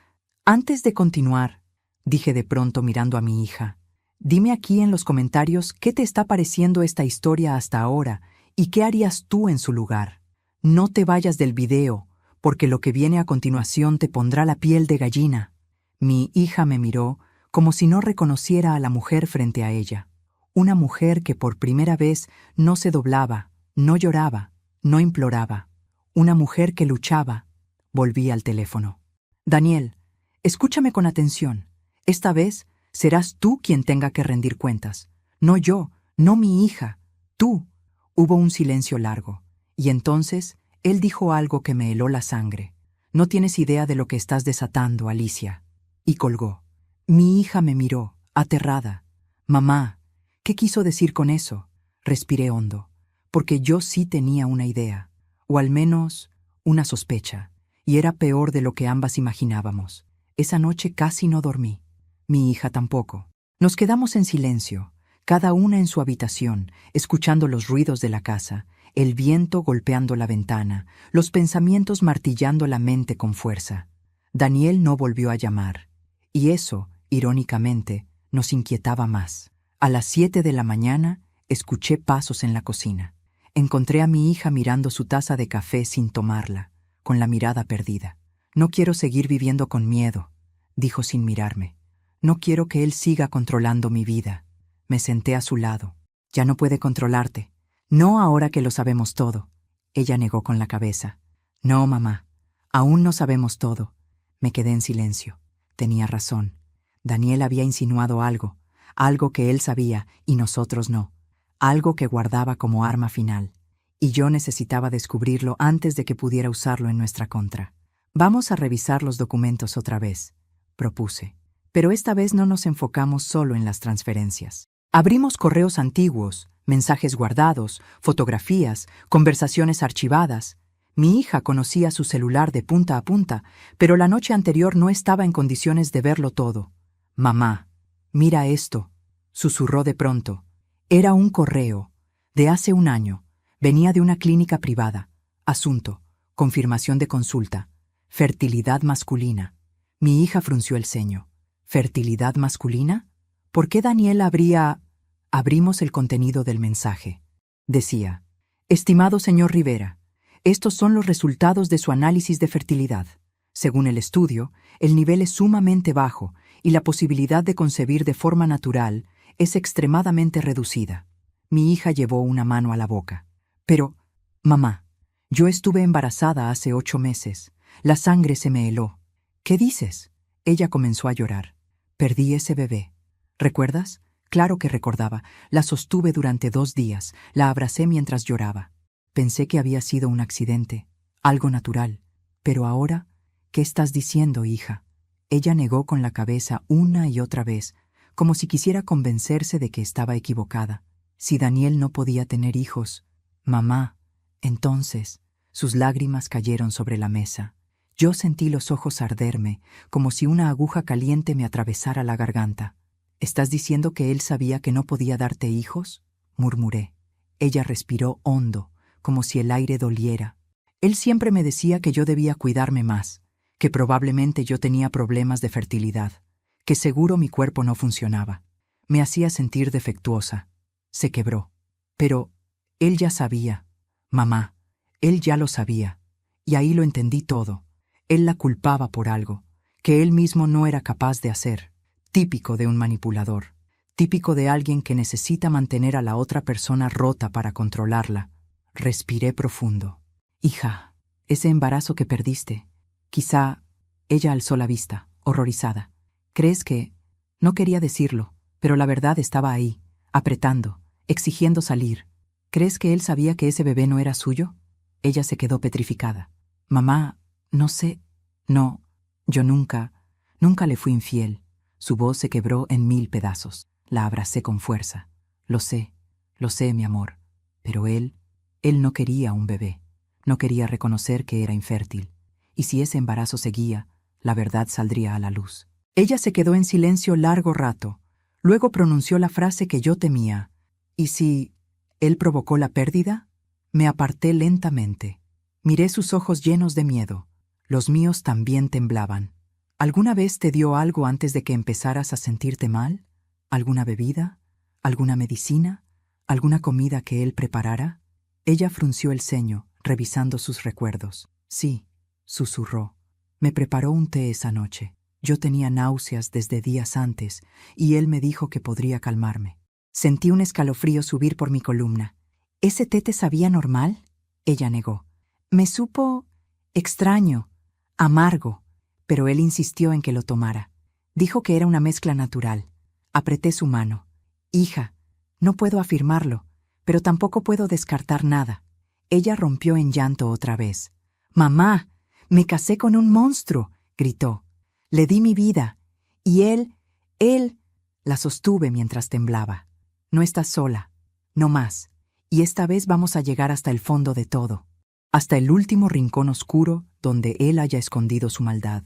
Antes de continuar, dije de pronto mirando a mi hija, dime aquí en los comentarios qué te está pareciendo esta historia hasta ahora y qué harías tú en su lugar. No te vayas del video, porque lo que viene a continuación te pondrá la piel de gallina. Mi hija me miró como si no reconociera a la mujer frente a ella. Una mujer que por primera vez no se doblaba, no lloraba, no imploraba. Una mujer que luchaba. Volví al teléfono. Daniel, escúchame con atención. Esta vez serás tú quien tenga que rendir cuentas. No yo, no mi hija, tú. Hubo un silencio largo, y entonces él dijo algo que me heló la sangre. No tienes idea de lo que estás desatando, Alicia. Y colgó. Mi hija me miró, aterrada. Mamá, ¿qué quiso decir con eso? Respiré hondo, porque yo sí tenía una idea, o al menos una sospecha, y era peor de lo que ambas imaginábamos. Esa noche casi no dormí. Mi hija tampoco. Nos quedamos en silencio, cada una en su habitación, escuchando los ruidos de la casa, el viento golpeando la ventana, los pensamientos martillando la mente con fuerza. Daniel no volvió a llamar, y eso, irónicamente, nos inquietaba más. A las 7 de la mañana, escuché pasos en la cocina. Encontré a mi hija mirando su taza de café sin tomarla, con la mirada perdida. No quiero seguir viviendo con miedo, dijo sin mirarme. No quiero que él siga controlando mi vida. Me senté a su lado. Ya no puede controlarte. No ahora que lo sabemos todo. Ella negó con la cabeza. No, mamá, aún no sabemos todo. Me quedé en silencio. Tenía razón. Daniel había insinuado algo, algo que él sabía y nosotros no, algo que guardaba como arma final, y yo necesitaba descubrirlo antes de que pudiera usarlo en nuestra contra. Vamos a revisar los documentos otra vez, propuse, pero esta vez no nos enfocamos solo en las transferencias. Abrimos correos antiguos, mensajes guardados, fotografías, conversaciones archivadas. Mi hija conocía su celular de punta a punta, pero la noche anterior no estaba en condiciones de verlo todo. Mamá, mira esto, susurró de pronto. Era un correo, de hace un año. Venía de una clínica privada. Asunto, confirmación de consulta. Fertilidad masculina. Mi hija frunció el ceño. ¿Fertilidad masculina? ¿Por qué Daniel habría...? Abrimos el contenido del mensaje. Decía, estimado señor Rivera, estos son los resultados de su análisis de fertilidad. Según el estudio, el nivel es sumamente bajo y la posibilidad de concebir de forma natural es extremadamente reducida. Mi hija llevó una mano a la boca. Pero, mamá, yo estuve embarazada hace 8 meses. La sangre se me heló. ¿Qué dices? Ella comenzó a llorar. Perdí ese bebé. ¿Recuerdas? Claro que recordaba. La sostuve durante 2 días. La abracé mientras lloraba. Pensé que había sido un accidente, algo natural. Pero ahora, ¿qué estás diciendo, hija? Ella negó con la cabeza una y otra vez, como si quisiera convencerse de que estaba equivocada. Si Daniel no podía tener hijos, mamá, entonces, sus lágrimas cayeron sobre la mesa. Yo sentí los ojos arderme, como si una aguja caliente me atravesara la garganta. ¿Estás diciendo que él sabía que no podía darte hijos?, murmuré. Ella respiró hondo, como si el aire doliera. Él siempre me decía que yo debía cuidarme más, que probablemente yo tenía problemas de fertilidad, que seguro mi cuerpo no funcionaba. Me hacía sentir defectuosa. Se quebró. Pero él ya sabía. Mamá, él ya lo sabía. Y ahí lo entendí todo. Él la culpaba por algo, que él mismo no era capaz de hacer. Típico de un manipulador. Típico de alguien que necesita mantener a la otra persona rota para controlarla. Respiré profundo. Hija, ese embarazo que perdiste. Quizá. Ella alzó la vista, horrorizada. ¿Crees que? No quería decirlo, pero la verdad estaba ahí, apretando, exigiendo salir. ¿Crees que él sabía que ese bebé no era suyo? Ella se quedó petrificada. Mamá, no sé. No, yo nunca le fui infiel. Su voz se quebró en 1000 pedazos. La abracé con fuerza. Lo sé, mi amor. Pero él no quería un bebé. No quería reconocer que era infértil. Y si ese embarazo seguía, la verdad saldría a la luz. Ella se quedó en silencio largo rato. Luego pronunció la frase que yo temía. ¿Y si él provocó la pérdida? Me aparté lentamente. Miré sus ojos llenos de miedo. Los míos también temblaban. ¿Alguna vez te dio algo antes de que empezaras a sentirte mal? ¿Alguna bebida? ¿Alguna medicina? ¿Alguna comida que él preparara? Ella frunció el ceño, revisando sus recuerdos. Sí, susurró. Me preparó un té esa noche. Yo tenía náuseas desde días antes, y él me dijo que podría calmarme. Sentí un escalofrío subir por mi columna. ¿Ese té te sabía normal? Ella negó. Me supo extraño, amargo, pero él insistió en que lo tomara. Dijo que era una mezcla natural. Apreté su mano. Hija, no puedo afirmarlo, pero tampoco puedo descartar nada. Ella rompió en llanto otra vez. Mamá, me casé con un monstruo, gritó. Le di mi vida, y él, la sostuve mientras temblaba. No estás sola, no más, y esta vez vamos a llegar hasta el fondo de todo, hasta el último rincón oscuro donde él haya escondido su maldad.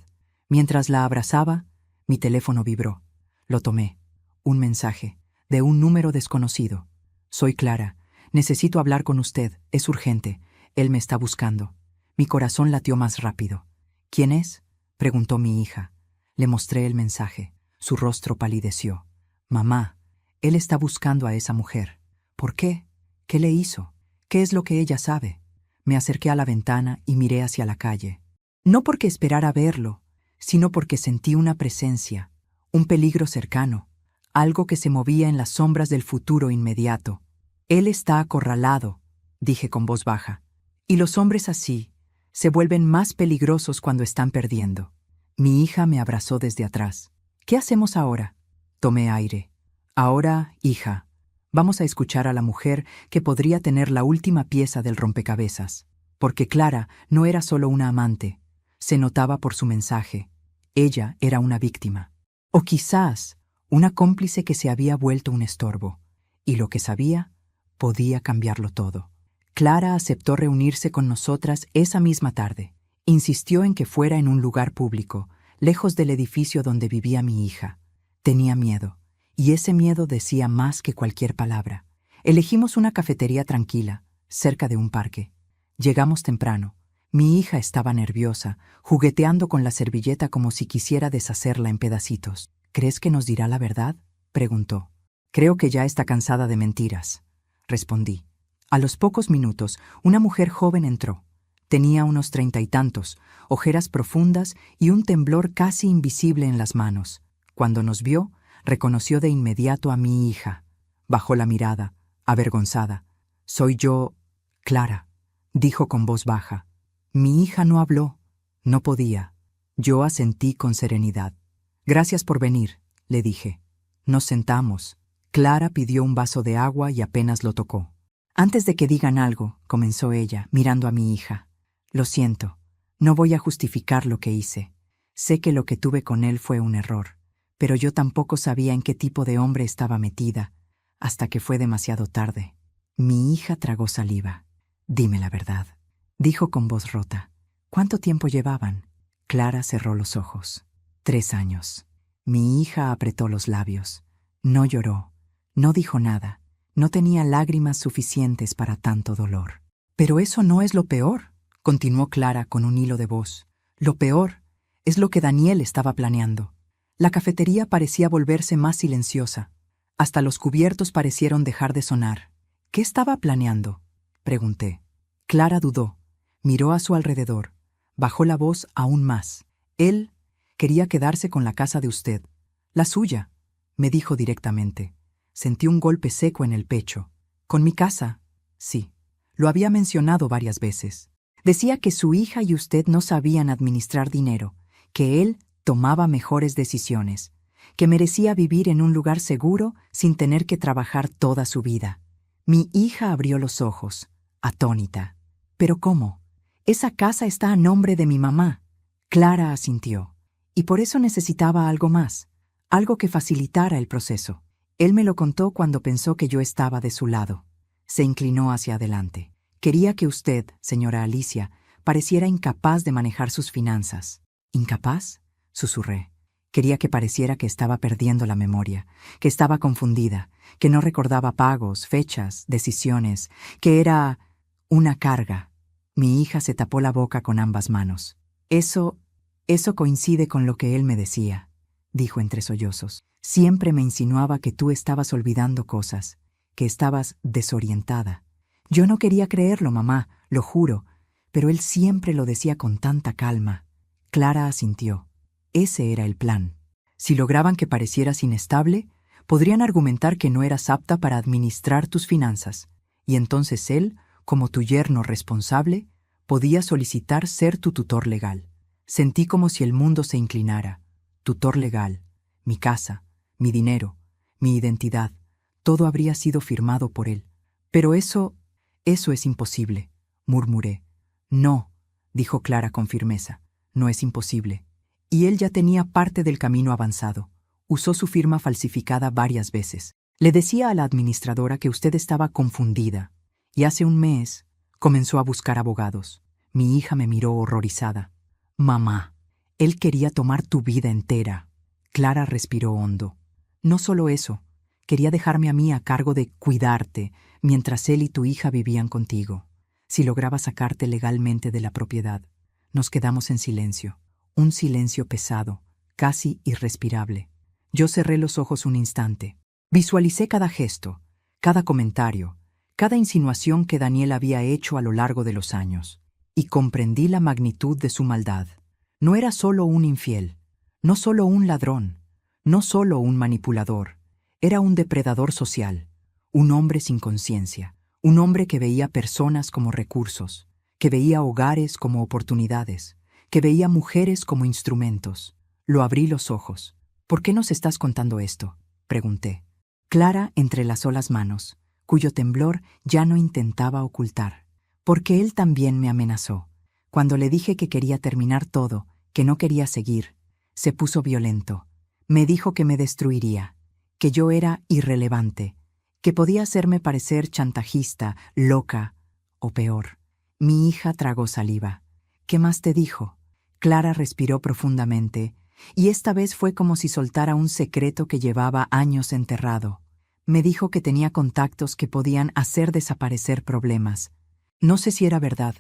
Mientras la abrazaba, mi teléfono vibró. Lo tomé. Un mensaje, de un número desconocido. Soy Clara. Necesito hablar con usted. Es urgente. Él me está buscando. Mi corazón latió más rápido. ¿Quién es? Preguntó mi hija. Le mostré el mensaje. Su rostro palideció. Mamá, él está buscando a esa mujer. ¿Por qué? ¿Qué le hizo? ¿Qué es lo que ella sabe? Me acerqué a la ventana y miré hacia la calle. No porque esperara verlo, sino porque sentí una presencia, un peligro cercano, algo que se movía en las sombras del futuro inmediato. Él está acorralado, dije con voz baja. Y los hombres así se vuelven más peligrosos cuando están perdiendo. Mi hija me abrazó desde atrás. ¿Qué hacemos ahora? Tomé aire. Ahora, hija, vamos a escuchar a la mujer que podría tener la última pieza del rompecabezas. Porque Clara no era solo una amante. Se notaba por su mensaje. Ella era una víctima. O quizás una cómplice que se había vuelto un estorbo. Y lo que sabía, podía cambiarlo todo. Clara aceptó reunirse con nosotras esa misma tarde. Insistió en que fuera en un lugar público, lejos del edificio donde vivía mi hija. Tenía miedo, y ese miedo decía más que cualquier palabra. Elegimos una cafetería tranquila, cerca de un parque. Llegamos temprano. Mi hija estaba nerviosa, jugueteando con la servilleta como si quisiera deshacerla en pedacitos. ¿Crees que nos dirá la verdad?, preguntó. Creo que ya está cansada de mentiras, respondí. A los pocos minutos, una mujer joven entró. Tenía unos 30 y tantos, ojeras profundas y un temblor casi invisible en las manos. Cuando nos vio, reconoció de inmediato a mi hija. Bajó la mirada, avergonzada. «Soy yo, Clara», dijo con voz baja. Mi hija no habló. No podía. Yo asentí con serenidad. «Gracias por venir», le dije. Nos sentamos. Clara pidió un vaso de agua y apenas lo tocó. «Antes de que digan algo», comenzó ella, mirando a mi hija. «Lo siento. No voy a justificar lo que hice. Sé que lo que tuve con él fue un error, pero yo tampoco sabía en qué tipo de hombre estaba metida, hasta que fue demasiado tarde». Mi hija tragó saliva. «Dime la verdad», dijo con voz rota. «¿Cuánto tiempo llevaban?» Clara cerró los ojos. 3 años. Mi hija apretó los labios. No lloró. No dijo nada. No tenía lágrimas suficientes para tanto dolor. «Pero eso no es lo peor», continuó Clara con un hilo de voz. «Lo peor es lo que Daniel estaba planeando». La cafetería parecía volverse más silenciosa. Hasta los cubiertos parecieron dejar de sonar. «¿Qué estaba planeando?», pregunté. Clara dudó. Miró a su alrededor. Bajó la voz aún más. «Él quería quedarse con la casa de usted. La suya», me dijo directamente. Sentí un golpe seco en el pecho. «¿Con mi casa?» «Sí. Lo había mencionado varias veces». Decía que su hija y usted no sabían administrar dinero, que él tomaba mejores decisiones, que merecía vivir en un lugar seguro sin tener que trabajar toda su vida. Mi hija abrió los ojos, atónita. ¿Pero cómo? Esa casa está a nombre de mi mamá. Clara asintió. Y por eso necesitaba algo más, algo que facilitara el proceso. Él me lo contó cuando pensó que yo estaba de su lado. Se inclinó hacia adelante. Quería que usted, señora Alicia, pareciera incapaz de manejar sus finanzas. ¿Incapaz?, susurré. Quería que pareciera que estaba perdiendo la memoria, que estaba confundida, que no recordaba pagos, fechas, decisiones, que era una carga. Mi hija se tapó la boca con ambas manos. Eso coincide con lo que él me decía, dijo entre sollozos. Siempre me insinuaba que tú estabas olvidando cosas, que estabas desorientada. Yo no quería creerlo, mamá, lo juro, pero él siempre lo decía con tanta calma. Clara asintió. Ese era el plan. Si lograban que parecieras inestable, podrían argumentar que no eras apta para administrar tus finanzas, y entonces él, como tu yerno responsable, podía solicitar ser tu tutor legal. Sentí como si el mundo se inclinara. Tutor legal, mi casa, mi dinero, mi identidad, todo habría sido firmado por él. Pero eso es imposible, murmuré. No, dijo Clara con firmeza, no es imposible. Y él ya tenía parte del camino avanzado. Usó su firma falsificada varias veces. Le decía a la administradora que usted estaba confundida. Y hace un mes comenzó a buscar abogados. Mi hija me miró horrorizada. Mamá, él quería tomar tu vida entera. Clara respiró hondo. No solo eso, quería dejarme a mí a cargo de cuidarte mientras él y tu hija vivían contigo. Si lograba sacarte legalmente de la propiedad, nos quedamos en silencio. Un silencio pesado, casi irrespirable. Yo cerré los ojos un instante. Visualicé cada gesto, cada comentario, cada insinuación que Daniel había hecho a lo largo de los años. Y comprendí la magnitud de su maldad. No era solo un infiel, no solo un ladrón, no solo un manipulador. Era un depredador social, un hombre sin conciencia, un hombre que veía personas como recursos, que veía hogares como oportunidades, que veía mujeres como instrumentos. Lo abrí los ojos. ¿Por qué nos estás contando esto?, pregunté. Clara entrelazó las manos, cuyo temblor ya no intentaba ocultar. Porque él también me amenazó. Cuando le dije que quería terminar todo, que no quería seguir, se puso violento. Me dijo que me destruiría, que yo era irrelevante, que podía hacerme parecer chantajista, loca o peor. Mi hija tragó saliva. ¿Qué más te dijo? Clara respiró profundamente, y esta vez fue como si soltara un secreto que llevaba años enterrado. Me dijo que tenía contactos que podían hacer desaparecer problemas. No sé si era verdad,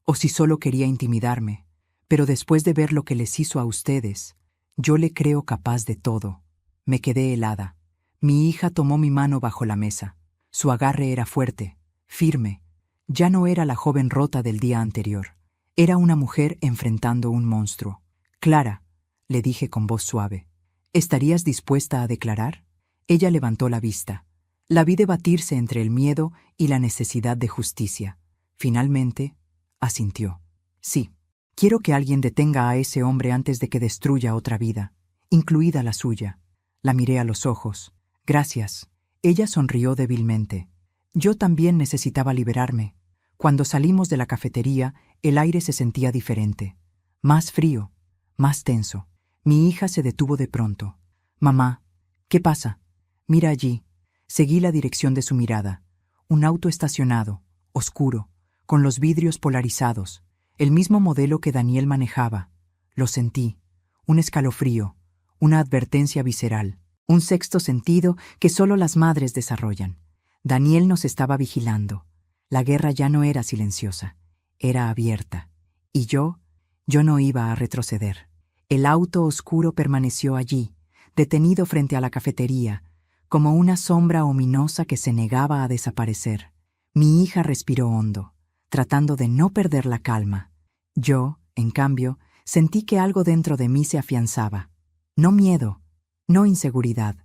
o si solo quería intimidarme, pero después de ver lo que les hizo a ustedes, yo le creo capaz de todo. Me quedé helada. Mi hija tomó mi mano bajo la mesa. Su agarre era fuerte, firme. Ya no era la joven rota del día anterior. Era una mujer enfrentando un monstruo. Clara, le dije con voz suave, ¿estarías dispuesta a declarar? Ella levantó la vista. La vi debatirse entre el miedo y la necesidad de justicia. Finalmente, asintió. Sí, quiero que alguien detenga a ese hombre antes de que destruya otra vida, incluida la suya. La miré a los ojos. Gracias. Ella sonrió débilmente. Yo también necesitaba liberarme. Cuando salimos de la cafetería, el aire se sentía diferente. Más frío, más tenso. Mi hija se detuvo de pronto. Mamá, ¿qué pasa? Mira allí. Seguí la dirección de su mirada. Un auto estacionado, oscuro, con los vidrios polarizados, el mismo modelo que Daniel manejaba. Lo sentí. Un escalofrío, una advertencia visceral, un sexto sentido que solo las madres desarrollan. Daniel nos estaba vigilando. La guerra ya no era silenciosa, era abierta. Y yo no iba a retroceder. El auto oscuro permaneció allí, detenido frente a la cafetería, como una sombra ominosa que se negaba a desaparecer. Mi hija respiró hondo, tratando de no perder la calma. Yo, en cambio, sentí que algo dentro de mí se afianzaba. No miedo, no inseguridad.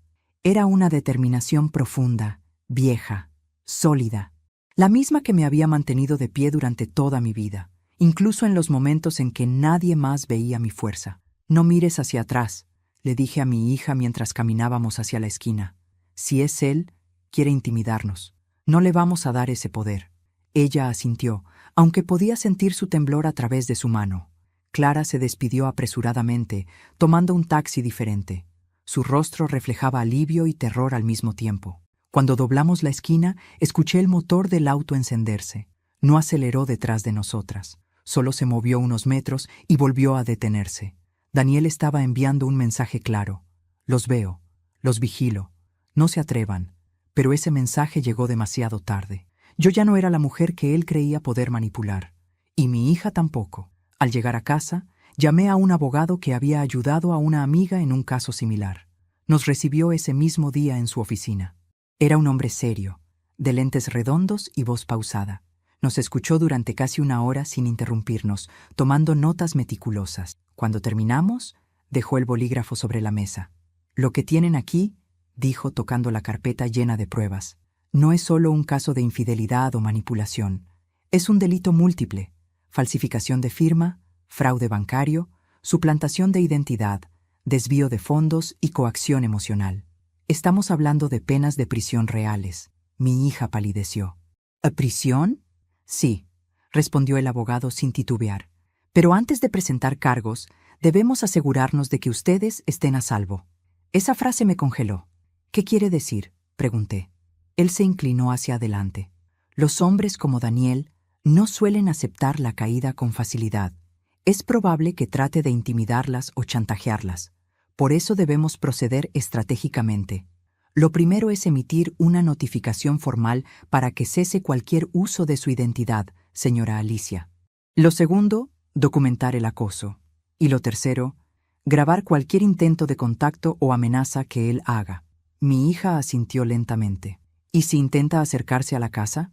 Era una determinación profunda, vieja, sólida. La misma que me había mantenido de pie durante toda mi vida, incluso en los momentos en que nadie más veía mi fuerza. No mires hacia atrás, le dije a mi hija mientras caminábamos hacia la esquina. Si es él, quiere intimidarnos. No le vamos a dar ese poder. Ella asintió, aunque podía sentir su temblor a través de su mano. Clara se despidió apresuradamente, tomando un taxi diferente. Su rostro reflejaba alivio y terror al mismo tiempo. Cuando doblamos la esquina, escuché el motor del auto encenderse. No aceleró detrás de nosotras. Solo se movió unos metros y volvió a detenerse. Daniel estaba enviando un mensaje claro. Los veo, los vigilo. No se atrevan. Pero ese mensaje llegó demasiado tarde. Yo ya no era la mujer que él creía poder manipular. Y mi hija tampoco. Al llegar a casa, llamé a un abogado que había ayudado a una amiga en un caso similar. Nos recibió ese mismo día en su oficina. Era un hombre serio, de lentes redondos y voz pausada. Nos escuchó durante casi una hora sin interrumpirnos, tomando notas meticulosas. Cuando terminamos, dejó el bolígrafo sobre la mesa. Lo que tienen aquí, dijo tocando la carpeta llena de pruebas, no es solo un caso de infidelidad o manipulación. Es un delito múltiple: falsificación de firma, fraude bancario, suplantación de identidad, desvío de fondos y coacción emocional. Estamos hablando de penas de prisión reales. Mi hija palideció. ¿A prisión? Sí, respondió el abogado sin titubear. Pero antes de presentar cargos, debemos asegurarnos de que ustedes estén a salvo. Esa frase me congeló. ¿Qué quiere decir?, pregunté. Él se inclinó hacia adelante. Los hombres como Daniel no suelen aceptar la caída con facilidad. Es probable que trate de intimidarlas o chantajearlas. Por eso debemos proceder estratégicamente. Lo primero es emitir una notificación formal para que cese cualquier uso de su identidad, señora Alicia. Lo segundo, documentar el acoso. Y lo tercero, grabar cualquier intento de contacto o amenaza que él haga. Mi hija asintió lentamente. ¿Y si intenta acercarse a la casa?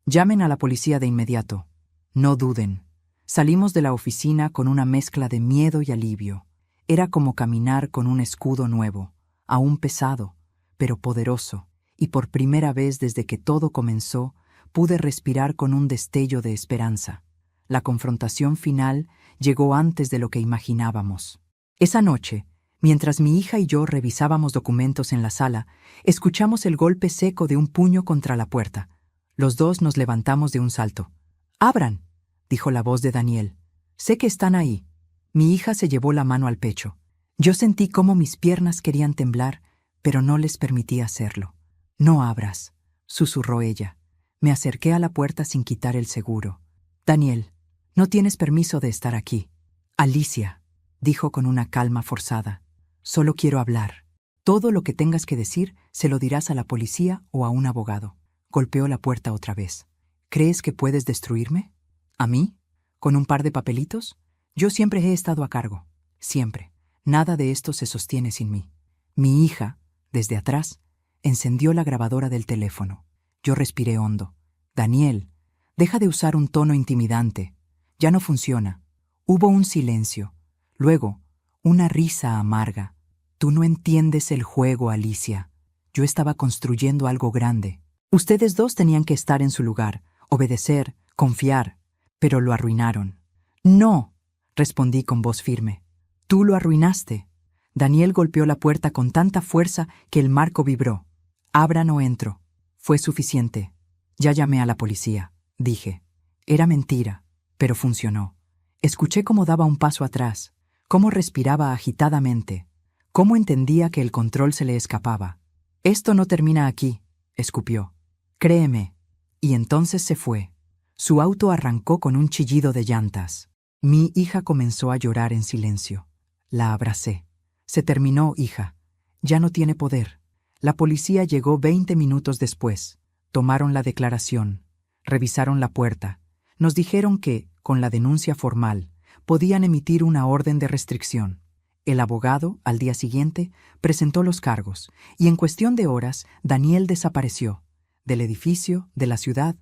Llamen a la policía de inmediato. No duden. Salimos de la oficina con una mezcla de miedo y alivio. Era como caminar con un escudo nuevo, aún pesado, pero poderoso, y por primera vez desde que todo comenzó, pude respirar con un destello de esperanza. La confrontación final llegó antes de lo que imaginábamos. Esa noche, mientras mi hija y yo revisábamos documentos en la sala, escuchamos el golpe seco de un puño contra la puerta. Los dos nos levantamos de un salto. «¡Abran!», dijo la voz de Daniel. «Sé que están ahí». Mi hija se llevó la mano al pecho. Yo sentí cómo mis piernas querían temblar, pero no les permití hacerlo. «No abras», susurró ella. Me acerqué a la puerta sin quitar el seguro. «Daniel, no tienes permiso de estar aquí». «Alicia», dijo con una calma forzada. «Solo quiero hablar. Todo lo que tengas que decir se lo dirás a la policía o a un abogado». Golpeó la puerta otra vez. «¿Crees que puedes destruirme? ¿A mí? ¿Con un par de papelitos? Yo siempre he estado a cargo. Siempre. Nada de esto se sostiene sin mí». Mi hija, desde atrás, encendió la grabadora del teléfono. Yo respiré hondo. «Daniel, deja de usar un tono intimidante. Ya no funciona». Hubo un silencio. Luego, una risa amarga. «Tú no entiendes el juego, Alicia. Yo estaba construyendo algo grande. Ustedes dos tenían que estar en su lugar, obedecer, confiar, pero lo arruinaron». «No», respondí con voz firme. «Tú lo arruinaste». Daniel golpeó la puerta con tanta fuerza que el marco vibró. «Abran o entro». Fue suficiente. «Ya llamé a la policía», dije. Era mentira, pero funcionó. Escuché cómo daba un paso atrás, cómo respiraba agitadamente, cómo entendía que el control se le escapaba. «Esto no termina aquí», escupió. «Créeme». Y entonces se fue. Su auto arrancó con un chillido de llantas. Mi hija comenzó a llorar en silencio. La abracé. «Se terminó, hija. Ya no tiene poder». La policía llegó 20 minutos después. Tomaron la declaración. Revisaron la puerta. Nos dijeron que, con la denuncia formal, podían emitir una orden de restricción. El abogado, al día siguiente, presentó los cargos, y en cuestión de horas, Daniel desapareció. Del edificio, de la ciudad,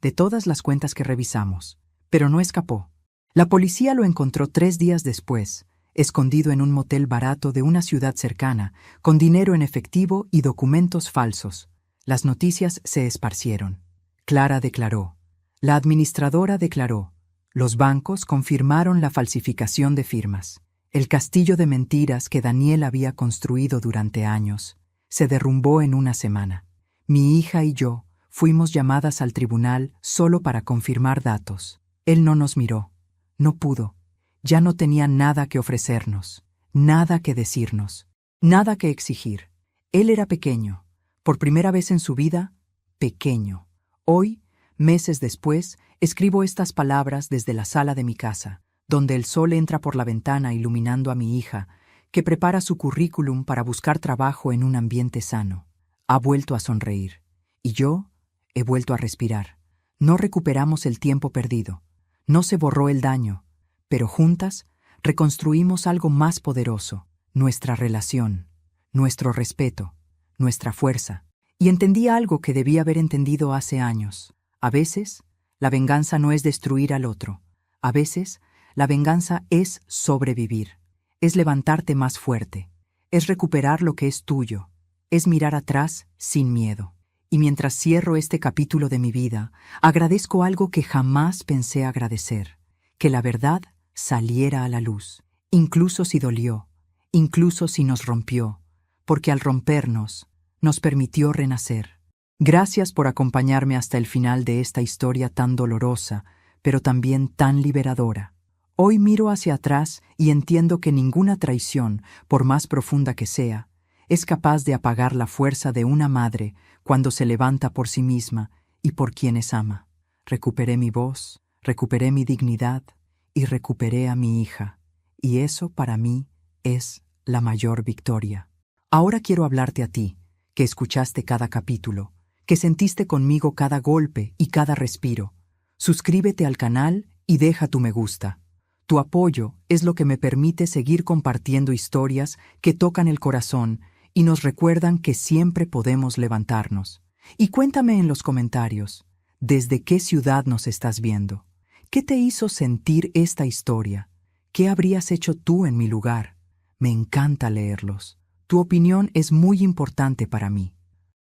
de todas las cuentas que revisamos. Pero no escapó. La policía lo encontró 3 días después, escondido en un motel barato de una ciudad cercana, con dinero en efectivo y documentos falsos. Las noticias se esparcieron. Clara declaró. La administradora declaró. Los bancos confirmaron la falsificación de firmas. El castillo de mentiras que Daniel había construido durante años se derrumbó en una semana. Mi hija y yo fuimos llamadas al tribunal solo para confirmar datos. Él no nos miró. No pudo. Ya no tenía nada que ofrecernos, nada que decirnos, nada que exigir. Él era pequeño. Por primera vez en su vida, pequeño. Hoy, meses después, escribo estas palabras desde la sala de mi casa, donde el sol entra por la ventana iluminando a mi hija, que prepara su currículum para buscar trabajo en un ambiente sano. Ha vuelto a sonreír. Y yo he vuelto a respirar. No recuperamos el tiempo perdido. No se borró el daño, pero juntas reconstruimos algo más poderoso, nuestra relación, nuestro respeto, nuestra fuerza. Y entendí algo que debía haber entendido hace años. A veces, la venganza no es destruir al otro. A veces, la venganza es sobrevivir. Es levantarte más fuerte. Es recuperar lo que es tuyo. Es mirar atrás sin miedo. Y mientras cierro este capítulo de mi vida, agradezco algo que jamás pensé agradecer. Que la verdad saliera a la luz. Incluso si dolió. Incluso si nos rompió. Porque al rompernos, nos permitió renacer. Gracias por acompañarme hasta el final de esta historia tan dolorosa, pero también tan liberadora. Hoy miro hacia atrás y entiendo que ninguna traición, por más profunda que sea, es capaz de apagar la fuerza de una madre cuando se levanta por sí misma y por quienes ama. Recuperé mi voz, recuperé mi dignidad y recuperé a mi hija. Y eso para mí es la mayor victoria. Ahora quiero hablarte a ti, que escuchaste cada capítulo, que sentiste conmigo cada golpe y cada respiro. Suscríbete al canal y deja tu me gusta. Tu apoyo es lo que me permite seguir compartiendo historias que tocan el corazón y nos recuerdan que siempre podemos levantarnos. Y cuéntame en los comentarios, ¿desde qué ciudad nos estás viendo? ¿Qué te hizo sentir esta historia? ¿Qué habrías hecho tú en mi lugar? Me encanta leerlos. Tu opinión es muy importante para mí.